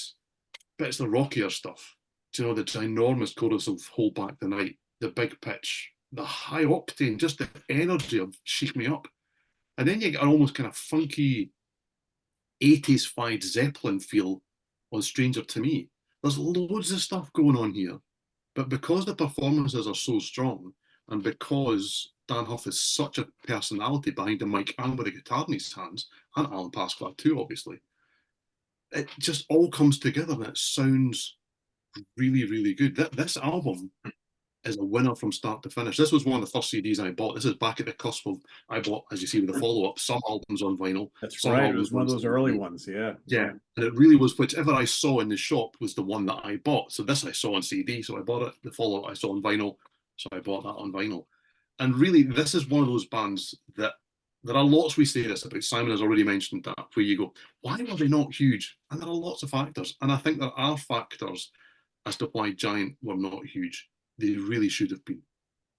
But it's the rockier stuff. Do you know, the ginormous chorus of Hold Back the Night, the big pitch, the high octane, just the energy of Shake Me Up. And then you get an almost kind of funky 80s-fied Zeppelin feel on Stranger to Me. There's loads of stuff going on here. But because the performances are so strong, and because Dan Huff is such a personality behind the mic and with a guitar in his hands, and Alan Pasqua too, obviously, it just all comes together and it sounds really, really good. This album is a winner from start to finish. This was one of the first CDs I bought. This is back at the cusp of, I bought, as you see with the follow-up, some albums on vinyl. That's right. It was one of those early ones. Yeah. Yeah. And it really was, whichever I saw in the shop was the one that I bought. So this I saw on CD, so I bought it. The follow-up I saw on vinyl, so I bought that on vinyl. And really, this is one of those bands that there are lots we say this about. Simon has already mentioned that, where you go, why were they not huge? And there are lots of factors. And I think there are factors as to why Giant were not huge. They really should have been.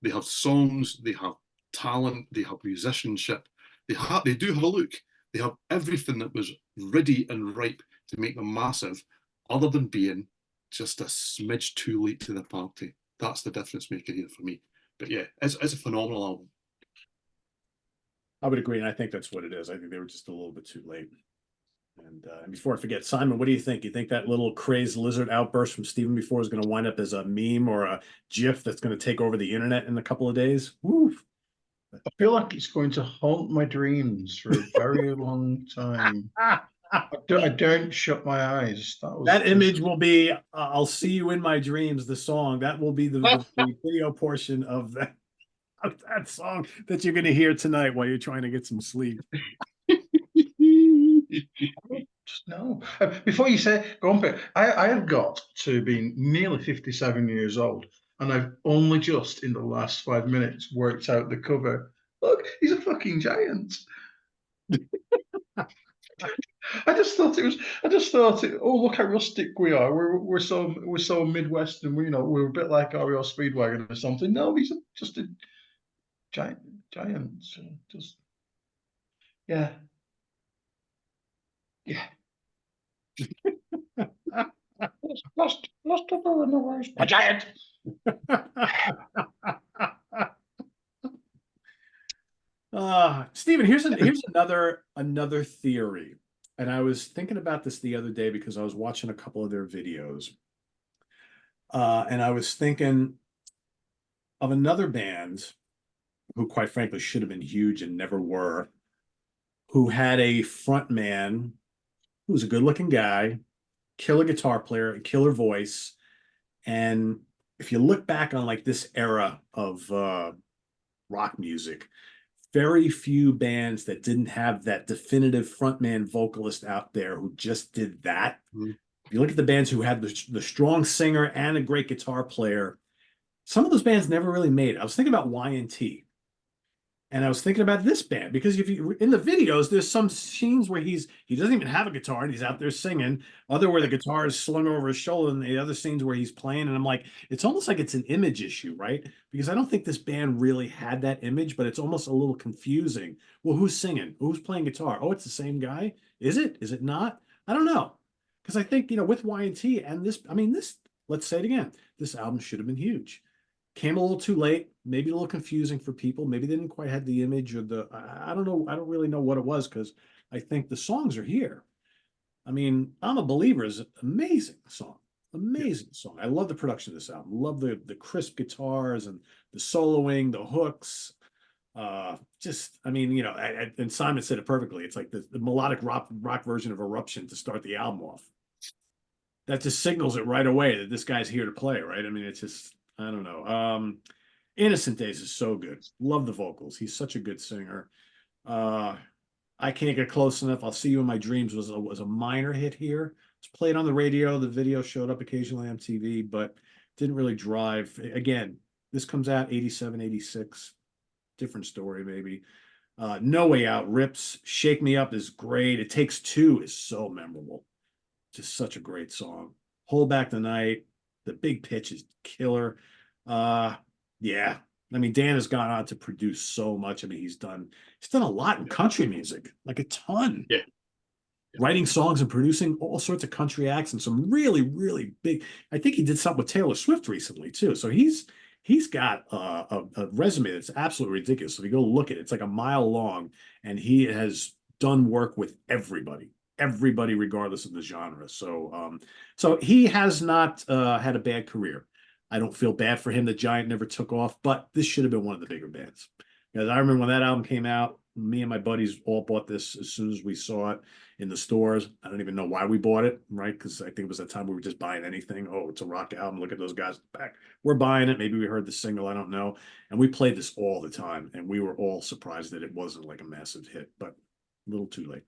They have songs, they have talent, they have musicianship, they do have a look. They have everything that was ready and ripe to make them massive, other than being just a smidge too late to the party. That's the difference maker here for me. But yeah, it's a phenomenal album. I would agree, and I think that's what it is. I think they were just a little bit too late. And before I forget, Simon, what do you think? You think that little crazed lizard outburst from Steven before is going to wind up as a meme or a GIF that's going to take over the internet in a couple of days? Woo! I feel like it's going to haunt my dreams for a very long time. I don't shut my eyes. That image will be I'll See You in My Dreams, the song. That will be the video portion of that song that you're going to hear tonight while you're trying to get some sleep. No. Before you say, go on, Pete, I have got to be nearly 57 years old, and I've only just in the last 5 minutes worked out the cover. Look, he's a fucking giant. I just thought oh, look how rustic we are. We're so Midwestern. We're a bit like REO Speedwagon or something. No, he's just a giant. Just yeah. Lost over in the worst. A giant. Steven, here's another theory. And I was thinking about this the other day because I was watching a couple of their videos. And I was thinking of another band who, quite frankly, should have been huge and never were, who had a front man who was a good-looking guy, killer guitar player, a killer voice. And if you look back on like this era of rock music, very few bands that didn't have that definitive frontman vocalist out there who just did that. Mm-hmm. If you look at the bands who had the strong singer and a great guitar player, some of those bands never really made it. I was thinking about Y&T. And I was thinking about this band because if you in the videos, there's some scenes where he doesn't even have a guitar and he's out there singing, other where the guitar is slung over his shoulder, and the other scenes where he's playing. And I'm like, it's almost like it's an image issue, right? Because I don't think this band really had that image, but it's almost a little confusing. Well, who's singing? Who's playing guitar? Oh, it's the same guy. Is it? Is it not? I don't know. Because I think, with Y&T and this, I mean, this, let's say it again, this album should have been huge. Came a little too late, maybe a little confusing for people. Maybe they didn't quite have the image or I don't know. I don't really know what it was because I think the songs are here. I mean, I'm a Believer is an amazing song. Amazing song. I love the production of this album. Love the crisp guitars and the soloing, the hooks. I mean, and Simon said it perfectly. It's like the melodic rock version of Eruption to start the album off. That just signals it right away that this guy's here to play, right? I mean, it's just, I don't know. Innocent Days is so good. Love the vocals. He's such a good singer. I Can't Get Close Enough. I'll See You in My Dreams was a minor hit here. It's played on the radio. The video showed up occasionally on TV, but didn't really drive. Again, this comes out 87, 86. Different story, maybe. No Way Out rips. Shake Me Up is great. It Takes Two is so memorable. Just such a great song. Hold Back the Night. The big pitch is killer. Yeah. I mean, Dan has gone on to produce so much. I mean, he's done a lot in country music, like a ton. Yeah. Writing songs and producing all sorts of country acts and some really, really big. I think he did something with Taylor Swift recently too. So he's got a resume that's absolutely ridiculous. So if you go look at it, it's like a mile long, and he has done work with everybody, regardless of the genre. So so he has not had a bad career. I don't feel bad for him that Giant never took off, but this should have been one of the bigger bands. Because I remember when that album came out, me and my buddies all bought this as soon as we saw it in the stores. I don't even know why we bought it, right? Because I think it was that time we were just buying anything. Oh, it's a rock album. Look at those guys in the back. We're buying it. Maybe we heard the single. I don't know. And we played this all the time. And we were all surprised that it wasn't like a massive hit, but a little too late.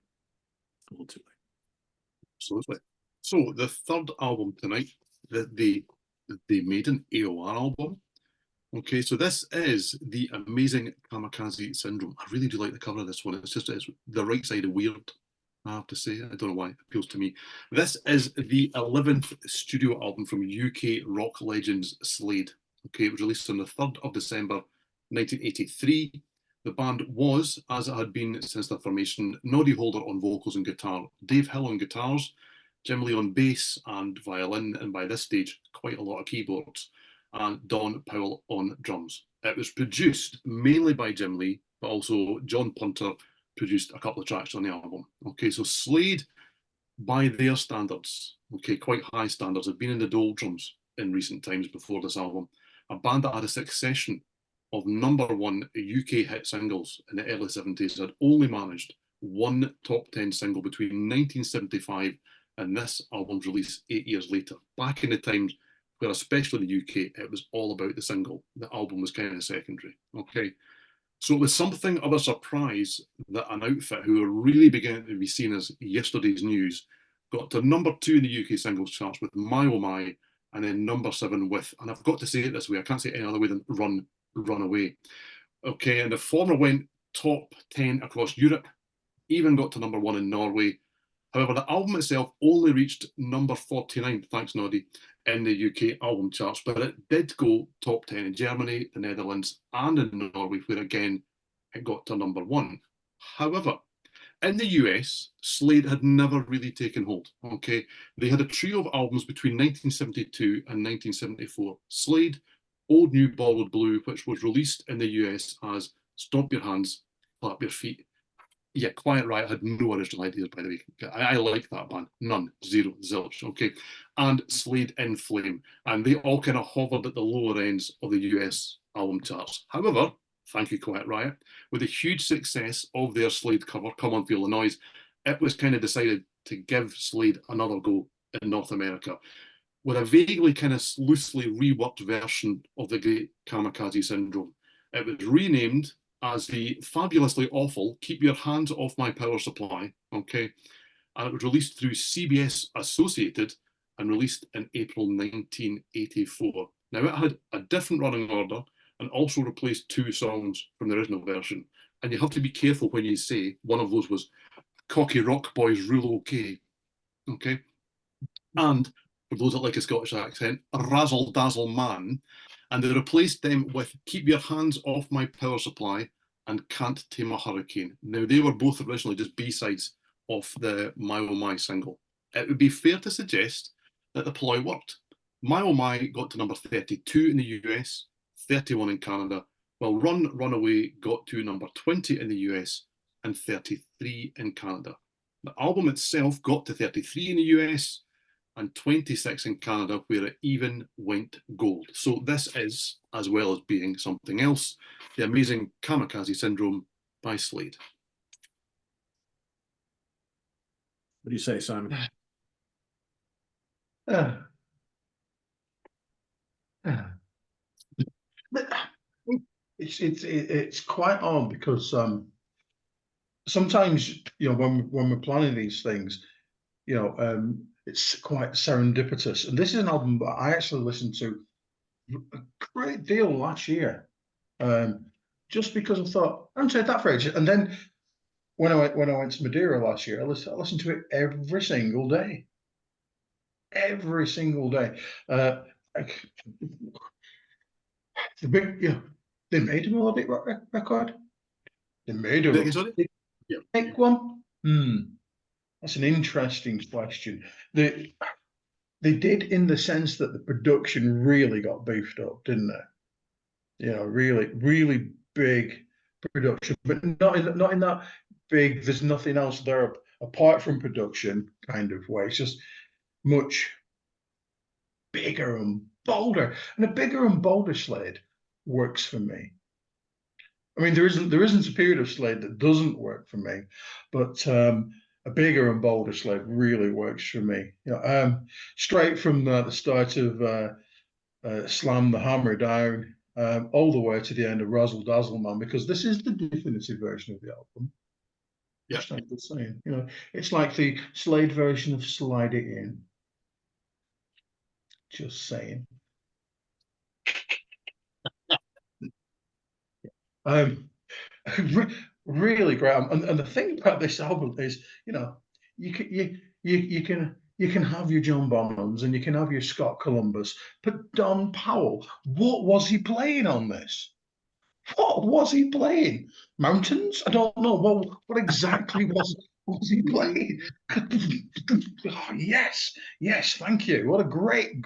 A little too late. Absolutely. So the third album tonight, the Maiden AOR album. Okay, so this is the amazing Kamakazi Syndrome. I really do like the cover of this one. It's the right side of weird, I have to say. I don't know why it appeals to me. This is the 11th studio album from UK rock legends Slade. Okay, it was released on the 3rd of December 1983. The band was, as it had been since their formation, Noddy Holder on vocals and guitar, Dave Hill on guitars, Jim Lee on bass and violin, and by this stage, quite a lot of keyboards, and Don Powell on drums. It was produced mainly by Jim Lee, but also John Punter produced a couple of tracks on the album. Okay, so Slade, by their standards, okay, quite high standards, have been in the doldrums in recent times before this album. A band that had a succession of #1 UK hit singles in the early 70s had only managed one top 10 single between 1975 and this album's release 8 years later. Back in the times where, especially in the UK, it was all about the single. The album was kind of secondary. Okay, so it was something of a surprise that an outfit who were really beginning to be seen as yesterday's news got to #2 in the UK singles charts with My Oh My, and then #7 with, and I've got to say it this way, I can't say it any other way than Run Away. Okay, and the former went top 10 across Europe, even got to #1 in Norway. However, the album itself only reached number 49, thanks Noddy, in the UK album charts, but it did go top 10 in Germany, the Netherlands, and in Norway, where again, it got to #1. However, in the US, Slade had never really taken hold, okay? They had a trio of albums between 1972 and 1974. Slade, Old New Bollywood Blue, which was released in the US as Stomp Your Hands, Clap Your Feet. Yeah, Quiet Riot had no original ideas, by the way. I like that band. None. Zero. Zilch. Okay. And Slade in Flame. And they all kind of hovered at the lower ends of the US album charts. However, thank you, Quiet Riot, with the huge success of their Slade cover, Come On Feel the Noise, it was kind of decided to give Slade another go in North America with a vaguely kind of loosely reworked version of the great Kamakazi Syndrome. It was renamed as the fabulously awful Keep Your Hands Off My Power Supply, okay? And it was released through CBS Associated and released in April 1984. Now, it had a different running order and also replaced 2 songs from the original version. And you have to be careful when you say one of those was Cocky Rock Boys Rule OK. Okay. And for those that like a Scottish accent, Razzle Dazzle Man. And they replaced them with Keep Your Hands Off My Power Supply and Can't Tame a Hurricane. Now, they were both originally just B-sides of the My Oh My single. It would be fair to suggest that the ploy worked. My Oh My got to number 32 in the US, 31 in Canada, while Run Runaway got to number 20 in the US and 33 in Canada. The album itself got to 33 in the US and 26 in Canada, where it even went gold. So this is, as well as being something else, the amazing Kamakazi Syndrome by Slade. What do you say, Simon? It's quite odd because sometimes, you know, when we're planning these things, you know, it's quite serendipitous. And this is an album that I actually listened to a great deal last year, just because I thought I haven't heard that for ages. And then when I went to Madeira last year, I listened to it every single day, every single day. The big, you know, they made a melodic rock record. They made a make one. That's an interesting question. They did, in the sense that the production really got beefed up, didn't they? You know, really big production, but not in that big. There's nothing else there apart from production kind of way. It's just much bigger and bolder, and a bigger and bolder Slade works for me. I mean, there isn't a period of Slade that doesn't work for me, but a bigger and bolder Slade really works for me. You know, straight from the start of Slam the Hammer Down, all the way to the end of Razzle Dazzle Man, because this is the definitive version of the album. Yeah, just like the saying, you know, it's like the Slade version of Slide It In. Just saying. Really great. And the thing about this album is, you know, you can have your John Bonhams and you can have your Scott Columbus, but Don Powell, what was he playing on this? What was he playing? Mountains? I don't know. What exactly was he playing? Oh, yes, thank you. What a great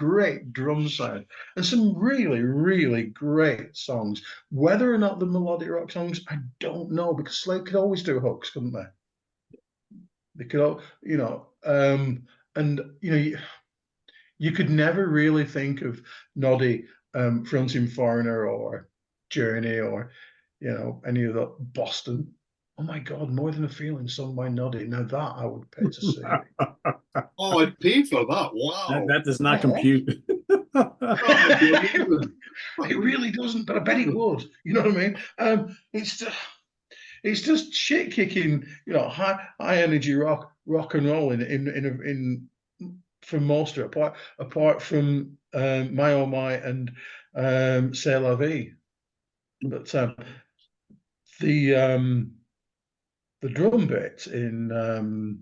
drum sound. And some really great songs. Whether or not the melodic rock songs, I don't know, because Slade could always do hooks, couldn't they? They could all, you know, and you know, you could never really think of Noddy fronting Foreigner or Journey or, you know, any of the Boston. Oh my God, More Than a Feeling sung by Noddy. Now that I would pay to see. Oh, I'd pay for that. Wow. That does not compute. It really doesn't, but I bet it would. You know what I mean? It's just shit kicking, you know, high energy rock and roll in for most of it, apart from My Oh My and C'est La Vie. But the drum bit in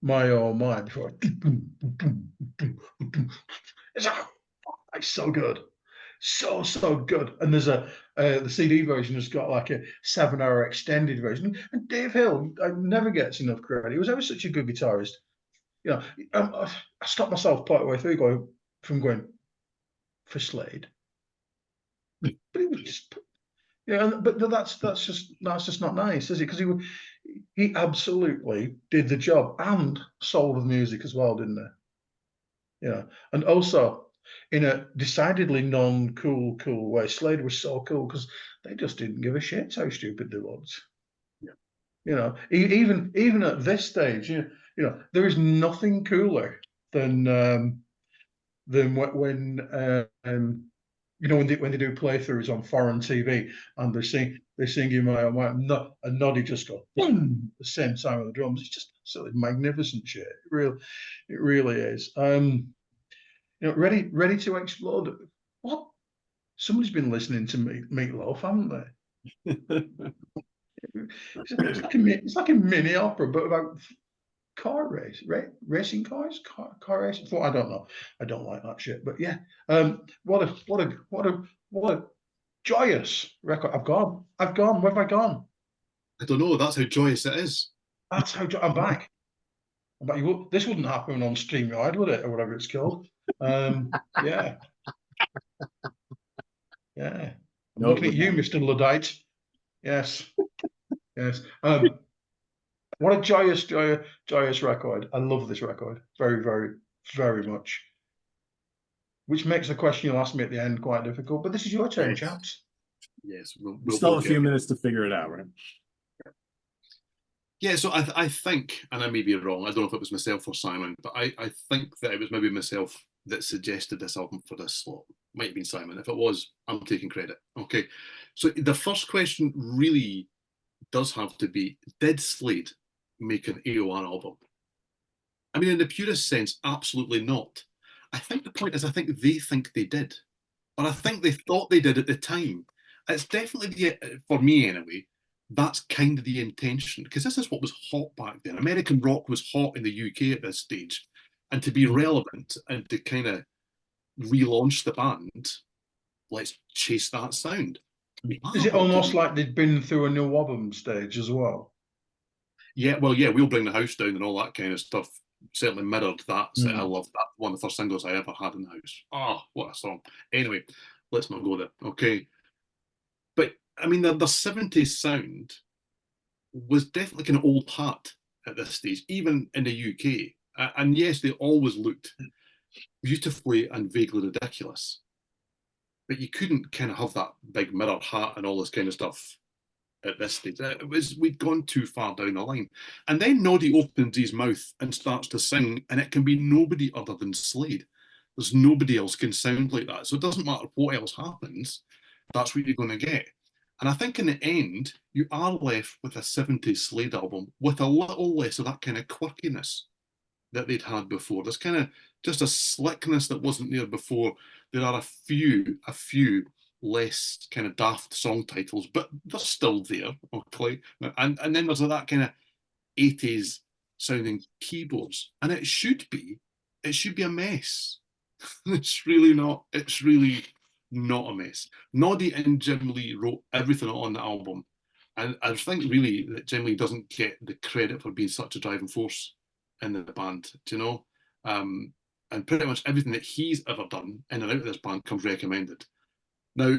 My Oh My before it's so good. So good. And there's the CD version has got like a 7-hour extended version. And Dave Hill never gets enough credit. He was ever such a good guitarist. You know, I stopped myself part way through going for Slade. But he was just, yeah, but that's just not nice, is it? Because he absolutely did the job and soul of music as well, didn't he? Yeah, and also in a decidedly non-cool way. Slade was so cool because they just didn't give a shit how stupid they was. Yeah. You know, even at this stage, you know, there is nothing cooler than when you know, when they do playthroughs on foreign TV and they're singing My Oh My, and Noddy just go boom at the same time with the drums. It's just absolutely magnificent shit. It really is. You know, ready to explode. What? Somebody's been listening to Meatloaf, haven't they? It's like a mini opera, but about car racing cars, car racing. I don't know. I don't like that shit. But yeah, what a joyous record. I've gone. Where have I gone? I don't know. That's how joyous it is. That's how I'm back. But this wouldn't happen on StreamYard, would it, or whatever it's called? Yeah, yeah. I'm No, looking at you, Mr. Luddite. Yes, yes. What a joyous record. I love this record very, very, very much. Which makes the question you'll ask me at the end quite difficult. But this is your turn, Yes. chaps. Yes, we still have a few minutes to figure it out, right? Yeah, so I think, and I may be wrong, I don't know if it was myself or Simon, but I think that it was maybe myself that suggested this album for this slot. Might have been Simon. If it was, I'm taking credit. Okay. So the first question really does have to be, did Slade make an AOR album? I mean, in the purest sense, absolutely not. I think the point is, I think they think they did. Or I think they thought they did at the time. It's definitely, for me anyway, that's kind of the intention, because this is what was hot back then. American rock was hot in the UK at this stage. And to be relevant and to kind of relaunch the band, let's chase that sound. Is it almost like they'd been through a new album stage as well? Yeah, well, yeah, We'll Bring the House Down and all that kind of stuff certainly mirrored that. I love that. One of the first singles I ever had in the house. Oh, what a song. Anyway, let's not go there. Okay. But I mean, the 70s sound was definitely kind of old hat at this stage, even in the UK. And yes, they always looked beautifully and vaguely ridiculous. But you couldn't kind of have that big mirror hat and all this kind of stuff at this stage. We'd gone too far down the line. And then Noddy opens his mouth and starts to sing, and it can be nobody other than Slade. There's nobody else can sound like that. So it doesn't matter what else happens, that's what you're going to get. And I think in the end, you are left with a 70s Slade album with a little less of that kind of quirkiness that they'd had before. There's kind of just a slickness that wasn't there before. There are a few less kind of daft song titles, but they're still there, okay? And then there's that kind of 80s sounding keyboards. And it should be a mess. It's really not a mess. Noddy and Jim Lee wrote everything on the album. And I think really that Jim Lee doesn't get the credit for being such a driving force in the band, do you know? And pretty much everything that he's ever done in and out of this band comes recommended. Now,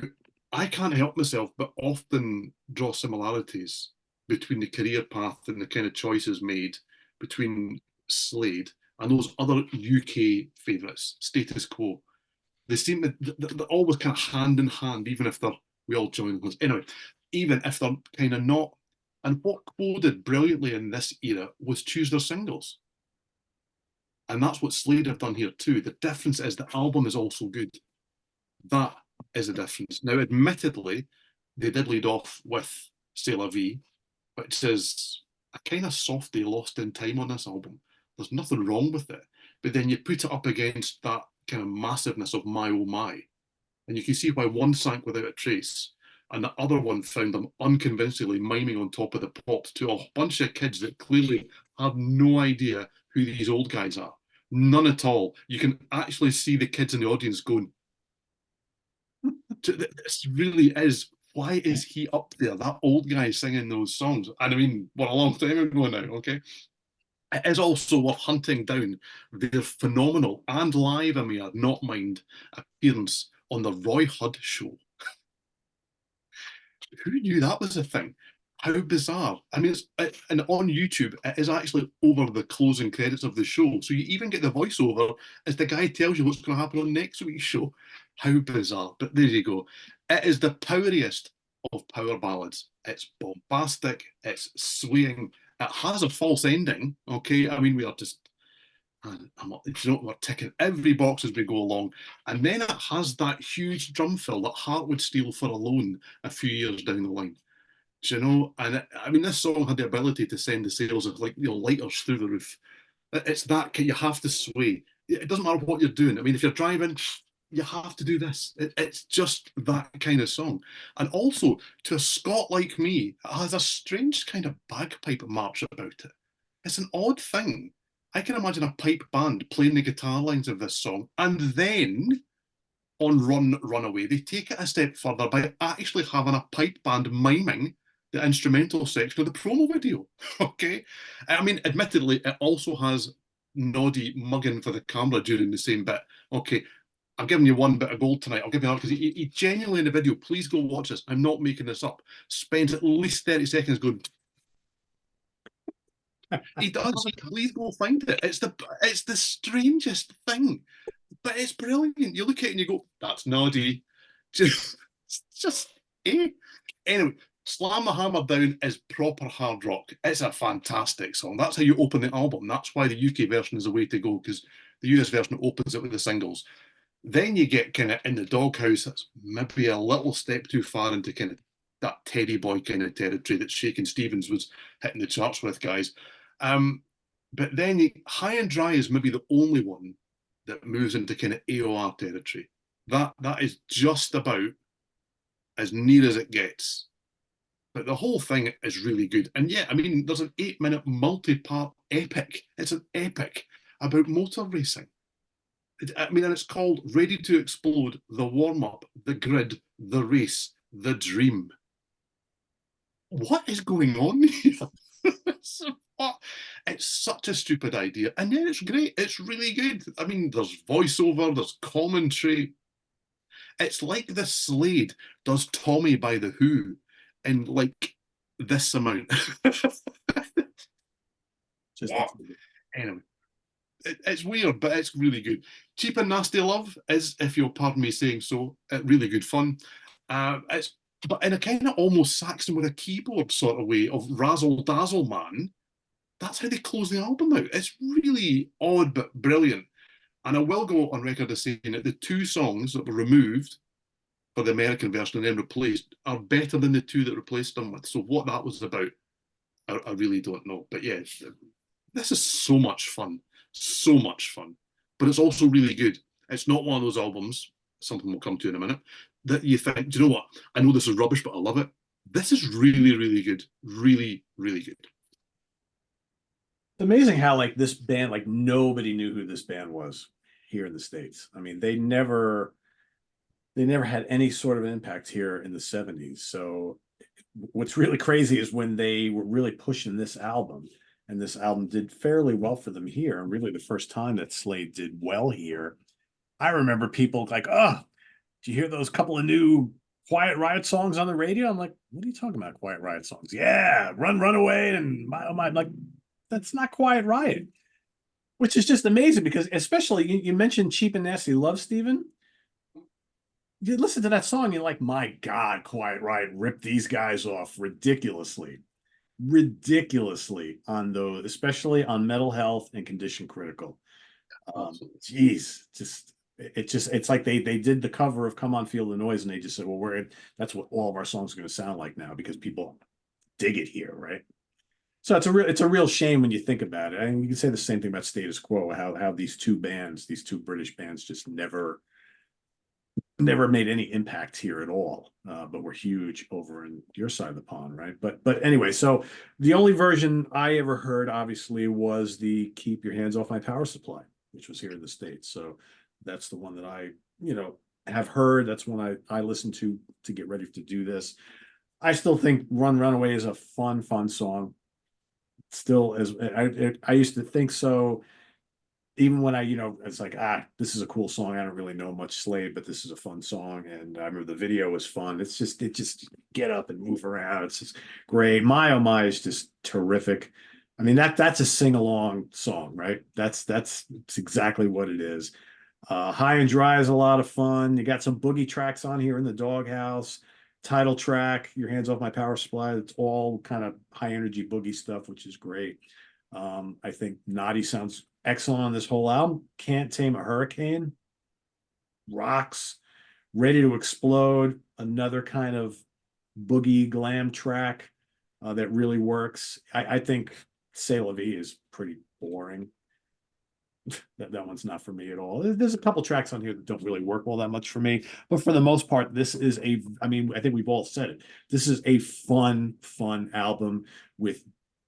I can't help myself but often draw similarities between the career path and the kind of choices made between Slade and those other UK favourites, Status Quo. They seem they're always kind of hand in hand, even if we all join them. Anyway, even if they're kind of not. And what Quo did brilliantly in this era was choose their singles. And that's what Slade have done here too. The difference is the album is also good. That is the difference. Now, admittedly, they did lead off with C'est La Vie, which is a kind of softy lost in time on this album. There's nothing wrong with it. But then you put it up against that kind of massiveness of My Oh My, and you can see why one sank without a trace, and the other one found them unconvincingly miming on top of the pops to a bunch of kids that clearly have no idea who these old guys are. None at all. You can actually see the kids in the audience going, this really is, why is he up there, that old guy singing those songs? And I mean, what a long time ago now, okay? It is also worth hunting down their phenomenal and live, I may not mind, appearance on the Roy Hudd show. Who knew that was a thing? How bizarre. I mean, and on YouTube, it is actually over the closing credits of the show. So you even get the voiceover as the guy tells you what's going to happen on next week's show. How bizarre. But there you go. It is the poweriest of power ballads. It's bombastic. It's swaying. It has a false ending. Okay. I mean, we are just, we're ticking every box as we go along. And then it has that huge drum fill that Heart Would Steal for Alone a few years down the line. Do you know? And I mean, this song had the ability to send the sales of lighters through the roof. It's that you have to sway. It doesn't matter what you're doing. I mean, if you're driving, you have to do this. It's just that kind of song. And also, to a Scot like me, it has a strange kind of bagpipe march about it. It's an odd thing. I can imagine a pipe band playing the guitar lines of this song, and then on Run, Runaway, they take it a step further by actually having a pipe band miming the instrumental section of the promo video. Okay? I mean, admittedly, it also has Noddy mugging for the camera during the same bit. Okay, I'm giving you one bit of gold tonight. I'll give you that because he genuinely in the video, please go watch this. I'm not making this up. Spends at least 30 seconds going. He does. Please go find it. It's the strangest thing, but it's brilliant. You look at it and you go, "That's Noddy." Just eh. Anyway, Slam the Hammer Down is proper hard rock. It's a fantastic song. That's how you open the album. That's why the UK version is the way to go, because the US version opens it with the singles. Then you get kind of In the Doghouse. That's maybe a little step too far into kind of that Teddy Boy kind of territory that Shakin' Stevens was hitting the charts with, guys. But then High and Dry is maybe the only one that moves into kind of AOR territory. That is just about as near as it gets. But the whole thing is really good. And yeah, I mean, there's an 8-minute multi-part epic. It's an epic about motor racing. I mean, and it's called Ready to Explode, the warm-up, the grid, the race, the dream. What is going on here? It's such a stupid idea. And then it's great. It's really good. I mean, there's voiceover, there's commentary. It's like the Slade does Tommy by The Who in like this amount. Just anyway, it's weird, but it's really good. Cheap and Nasty Love is, if you'll pardon me saying so, really good fun. It's but in a kind of almost Saxon with a keyboard sort of way of Razzle Dazzle Man. That's how they close the album out. It's really odd but brilliant. And I will go on record as saying that the 2 songs that were removed for the American version and then replaced are better than the 2 that replaced them with. So what that was about, I really don't know. But yeah, this is so much fun. So much fun. But it's also really good. It's not one of those albums, something we'll come to in a minute, that you think, do you know what? I know this is rubbish, but I love it. This is really, really good. Really, really good. It's amazing how like this band, like nobody knew who this band was here in the States. I mean, they never had any sort of impact here in the 70s. So what's really crazy is when they were really pushing this album, and this album did fairly well for them here, and really the first time that Slade did well here. I remember people like, "Oh, did you hear those couple of new Quiet Riot songs on the radio?" I'm like, "What are you talking about, Quiet Riot songs?" "Yeah, Run, Runaway, and My Oh My." I'm like, that's not Quiet Riot, which is just amazing because, especially you mentioned Cheap and Nasty Love, Steven. You listen to that song, you're like, my God, Quiet Riot ripped these guys off ridiculously on those, especially on Mental Health and Condition Critical. Geez, it's like they did the cover of Come On Feel the Noise, and they just said, well, that's what all of our songs are going to sound like now because people dig it here, right? So it's a real shame when you think about it. I mean, you can say the same thing about Status Quo, how these 2 bands, these 2 British bands, just never made any impact here at all. But we're huge over in your side of the pond, right? But anyway, so the only version I ever heard, obviously, was the Keep Your Hands Off My Power Supply, which was here in the States. So that's the one that I, have heard. That's one I listened to get ready to do this. I still think Run Runaway is a fun song. Still, as I used to think so, even when I, it's like, this is a cool song. I don't really know much Slade, but this is a fun song. And I remember the video was fun. It just get up and move around. It's just great. My Oh My is just terrific. I mean, that's a sing-along song, right? That's exactly what it is. High and Dry is a lot of fun. You got some boogie tracks on here in the Doghouse. Title track, Your Hands Off My Power Supply. It's all kind of high energy boogie stuff, which is great. I think Noddy sounds excellent on this whole album. Can't Tame a Hurricane rocks. Ready to Explode, another kind of boogie glam track that really works. I think C'est La Vie is pretty boring. that one's not for me at all. There's a couple tracks on here that don't really work all that much for me, but for the most part, this is I mean, I think we've all said it. This is a fun album with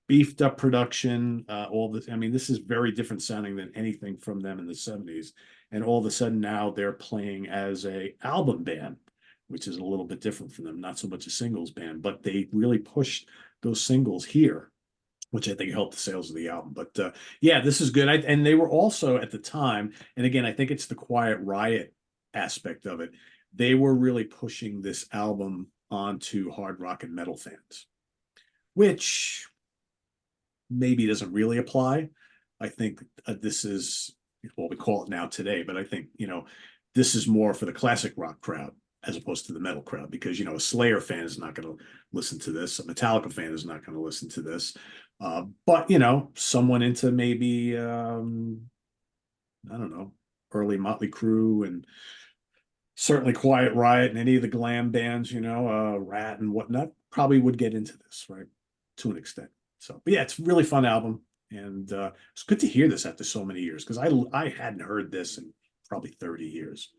beefed up production. All this, I mean, this is very different sounding than anything from them in the 70s. And all of a sudden now they're playing as a album band, which is a little bit different from them. Not so much a singles band, but they really pushed those singles here, which I think helped the sales of the album. But yeah, this is good. And they were also at the time, and again, I think it's the Quiet Riot aspect of it. They were really pushing this album onto hard rock and metal fans, which maybe doesn't really apply. I think this is what we call it now today, but I think, this is more for the classic rock crowd as opposed to the metal crowd, because, a Slayer fan is not going to listen to this. A Metallica fan is not going to listen to this. But, someone into maybe, I don't know, early Motley Crue and certainly Quiet Riot and any of the glam bands, Rat and whatnot, probably would get into this, right? To an extent. So, but yeah, it's a really fun album. And it's good to hear this after so many years, because I hadn't heard this in probably 30 years.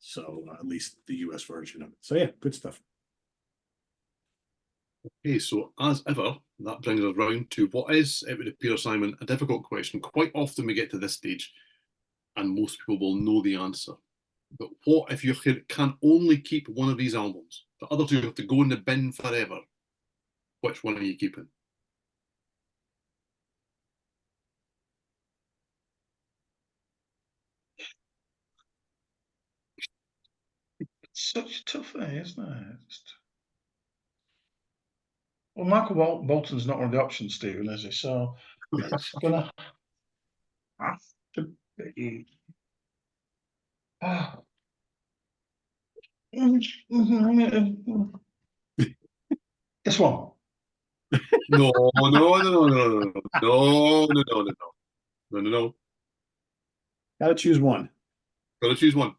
So at least the US version of it. So yeah, good stuff. Okay, so as ever, that brings us round to what is, it would appear, Simon, a difficult question. Quite often we get to this stage and most people will know the answer. But what if you can only keep one of these albums? The other two have to go in the bin forever. Which one are you keeping? It's such a tough thing, isn't it? Well, Michael Bolton's not one of the options, Stephen, is he? So it's gonna have to be. This one. No, no, no, no, no, no, no, no, no, no, no, no, no, no. Gotta choose one. Gotta choose one.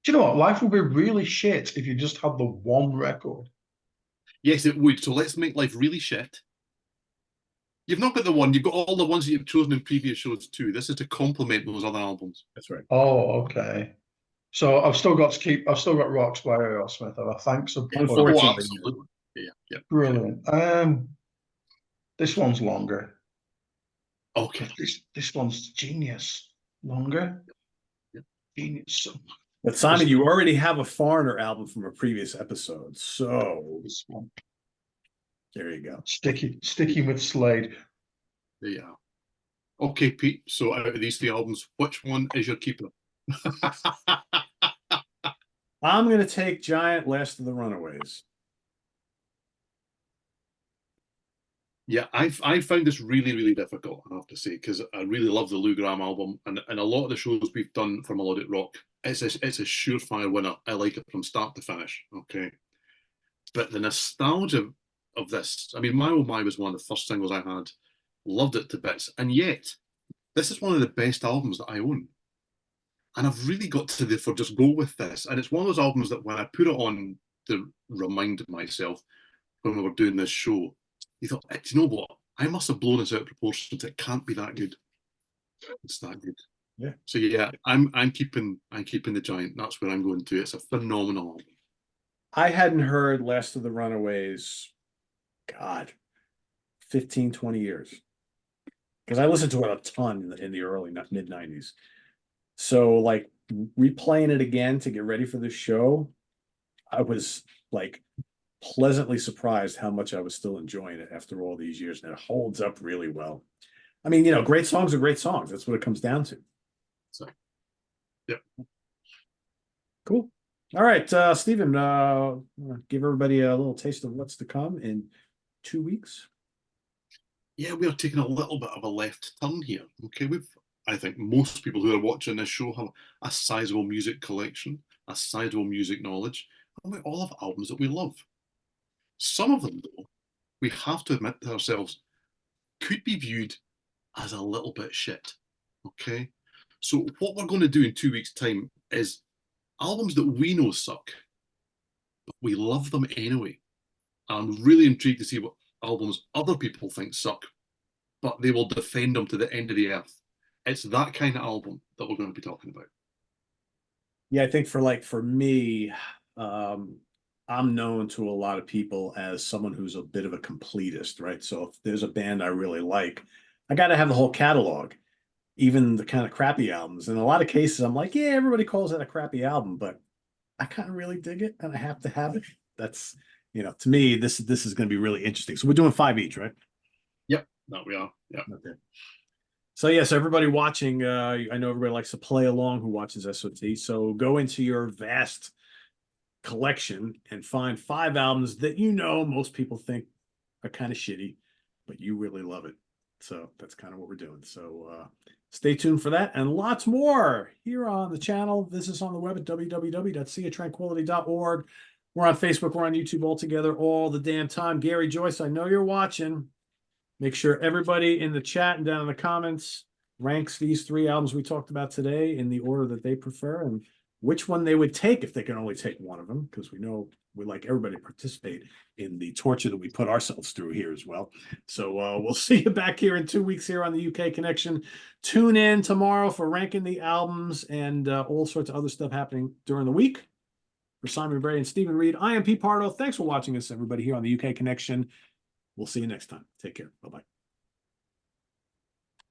Do you know what? Life would be really shit if you just had the one record. Yes, it would. So let's make life really shit. You've not got the one. You've got all the ones that you've chosen in previous shows too. This is to complement those other albums. That's right. Oh, okay. So I've still got Rocks by Aerosmith. Thanks. Unfortunately, Oh, absolutely. Yeah. Brilliant. This one's longer. Okay. This one's genius. Longer. Yeah. Genius. But Simon, you already have a Foreigner album from a previous episode, so This one. There you go. Sticking with Slade. Yeah. Okay, Pete. So out of these three albums, which one is your keeper? I'm going to take Giant Last of the Runaways. Yeah, I found this really, really difficult, I have to say, because I really love the Lou Gramm album, and a lot of the shows we've done for Melodic Rock, it's a surefire winner. I like it from start to finish. Okay, but the nostalgia of this, I mean, My Oh My was one of the first singles I had, loved it to bits, and yet this is one of the best albums that I own, and I've really got to therefore just go with this. And it's one of those albums that when I put it on to remind myself when we were doing this show, you thought, do you know what? I must have blown this out of proportions. It can't be that good. It's that good. Yeah. So yeah, I'm keeping the Giant. That's where I'm going to. It's a phenomenal album. I hadn't heard Last of the Runaways, God, 15, 20 years. Because I listened to it a ton in the early mid 90s. So like replaying it again to get ready for this show, I was like pleasantly surprised how much I was still enjoying it after all these years. And it holds up really well. I mean, great songs are great songs. That's what it comes down to. So, yep. Cool. All right, Steven, give everybody a little taste of what's to come in 2 weeks. Yeah, we are taking a little bit of a left turn here. Okay, I think most people who are watching this show have a sizable music collection, a sizable music knowledge, and we all have albums that we love. Some of them, though, we have to admit to ourselves, could be viewed as a little bit shit. Okay, so what we're going to do in 2 weeks' time is albums that we know suck, but we love them anyway. I'm really intrigued to see what albums other people think suck, but they will defend them to the end of the earth. It's that kind of album that we're going to be talking about. Yeah, I think for me, I'm known to a lot of people as someone who's a bit of a completist, right? So if there's a band I really like, I got to have the whole catalog, even the kind of crappy albums. In a lot of cases, I'm like, yeah, everybody calls that a crappy album, but I kind of really dig it and I have to have it. That's, to me, this is going to be really interesting. So we're doing 5 each, right? Yep, that we are. Yeah. Okay. So yes, everybody watching, I know everybody likes to play along who watches SOT. So go into your vast collection and find 5 albums that most people think are kind of shitty, but you really love it. So that's kind of what we're doing. So stay tuned for that and lots more here on the channel. Visit us on the web at www.seaoftranquility.org. We're on Facebook, we're on YouTube all together all the damn time. Gary Joyce, I know you're watching. Make sure everybody in the chat and down in the comments ranks these 3 albums we talked about today in the order that they prefer and which one they would take if they can only take one of them, because we know we like everybody to participate in the torture that we put ourselves through here as well. So we'll see you back here in 2 weeks here on the UK Connection. Tune in tomorrow for ranking the albums and all sorts of other stuff happening during the week. For Simon Bray and Steven Reid, I am Pete Pardo. Thanks for watching us, everybody, here on the UK Connection. We'll see you next time. Take care. Bye-bye.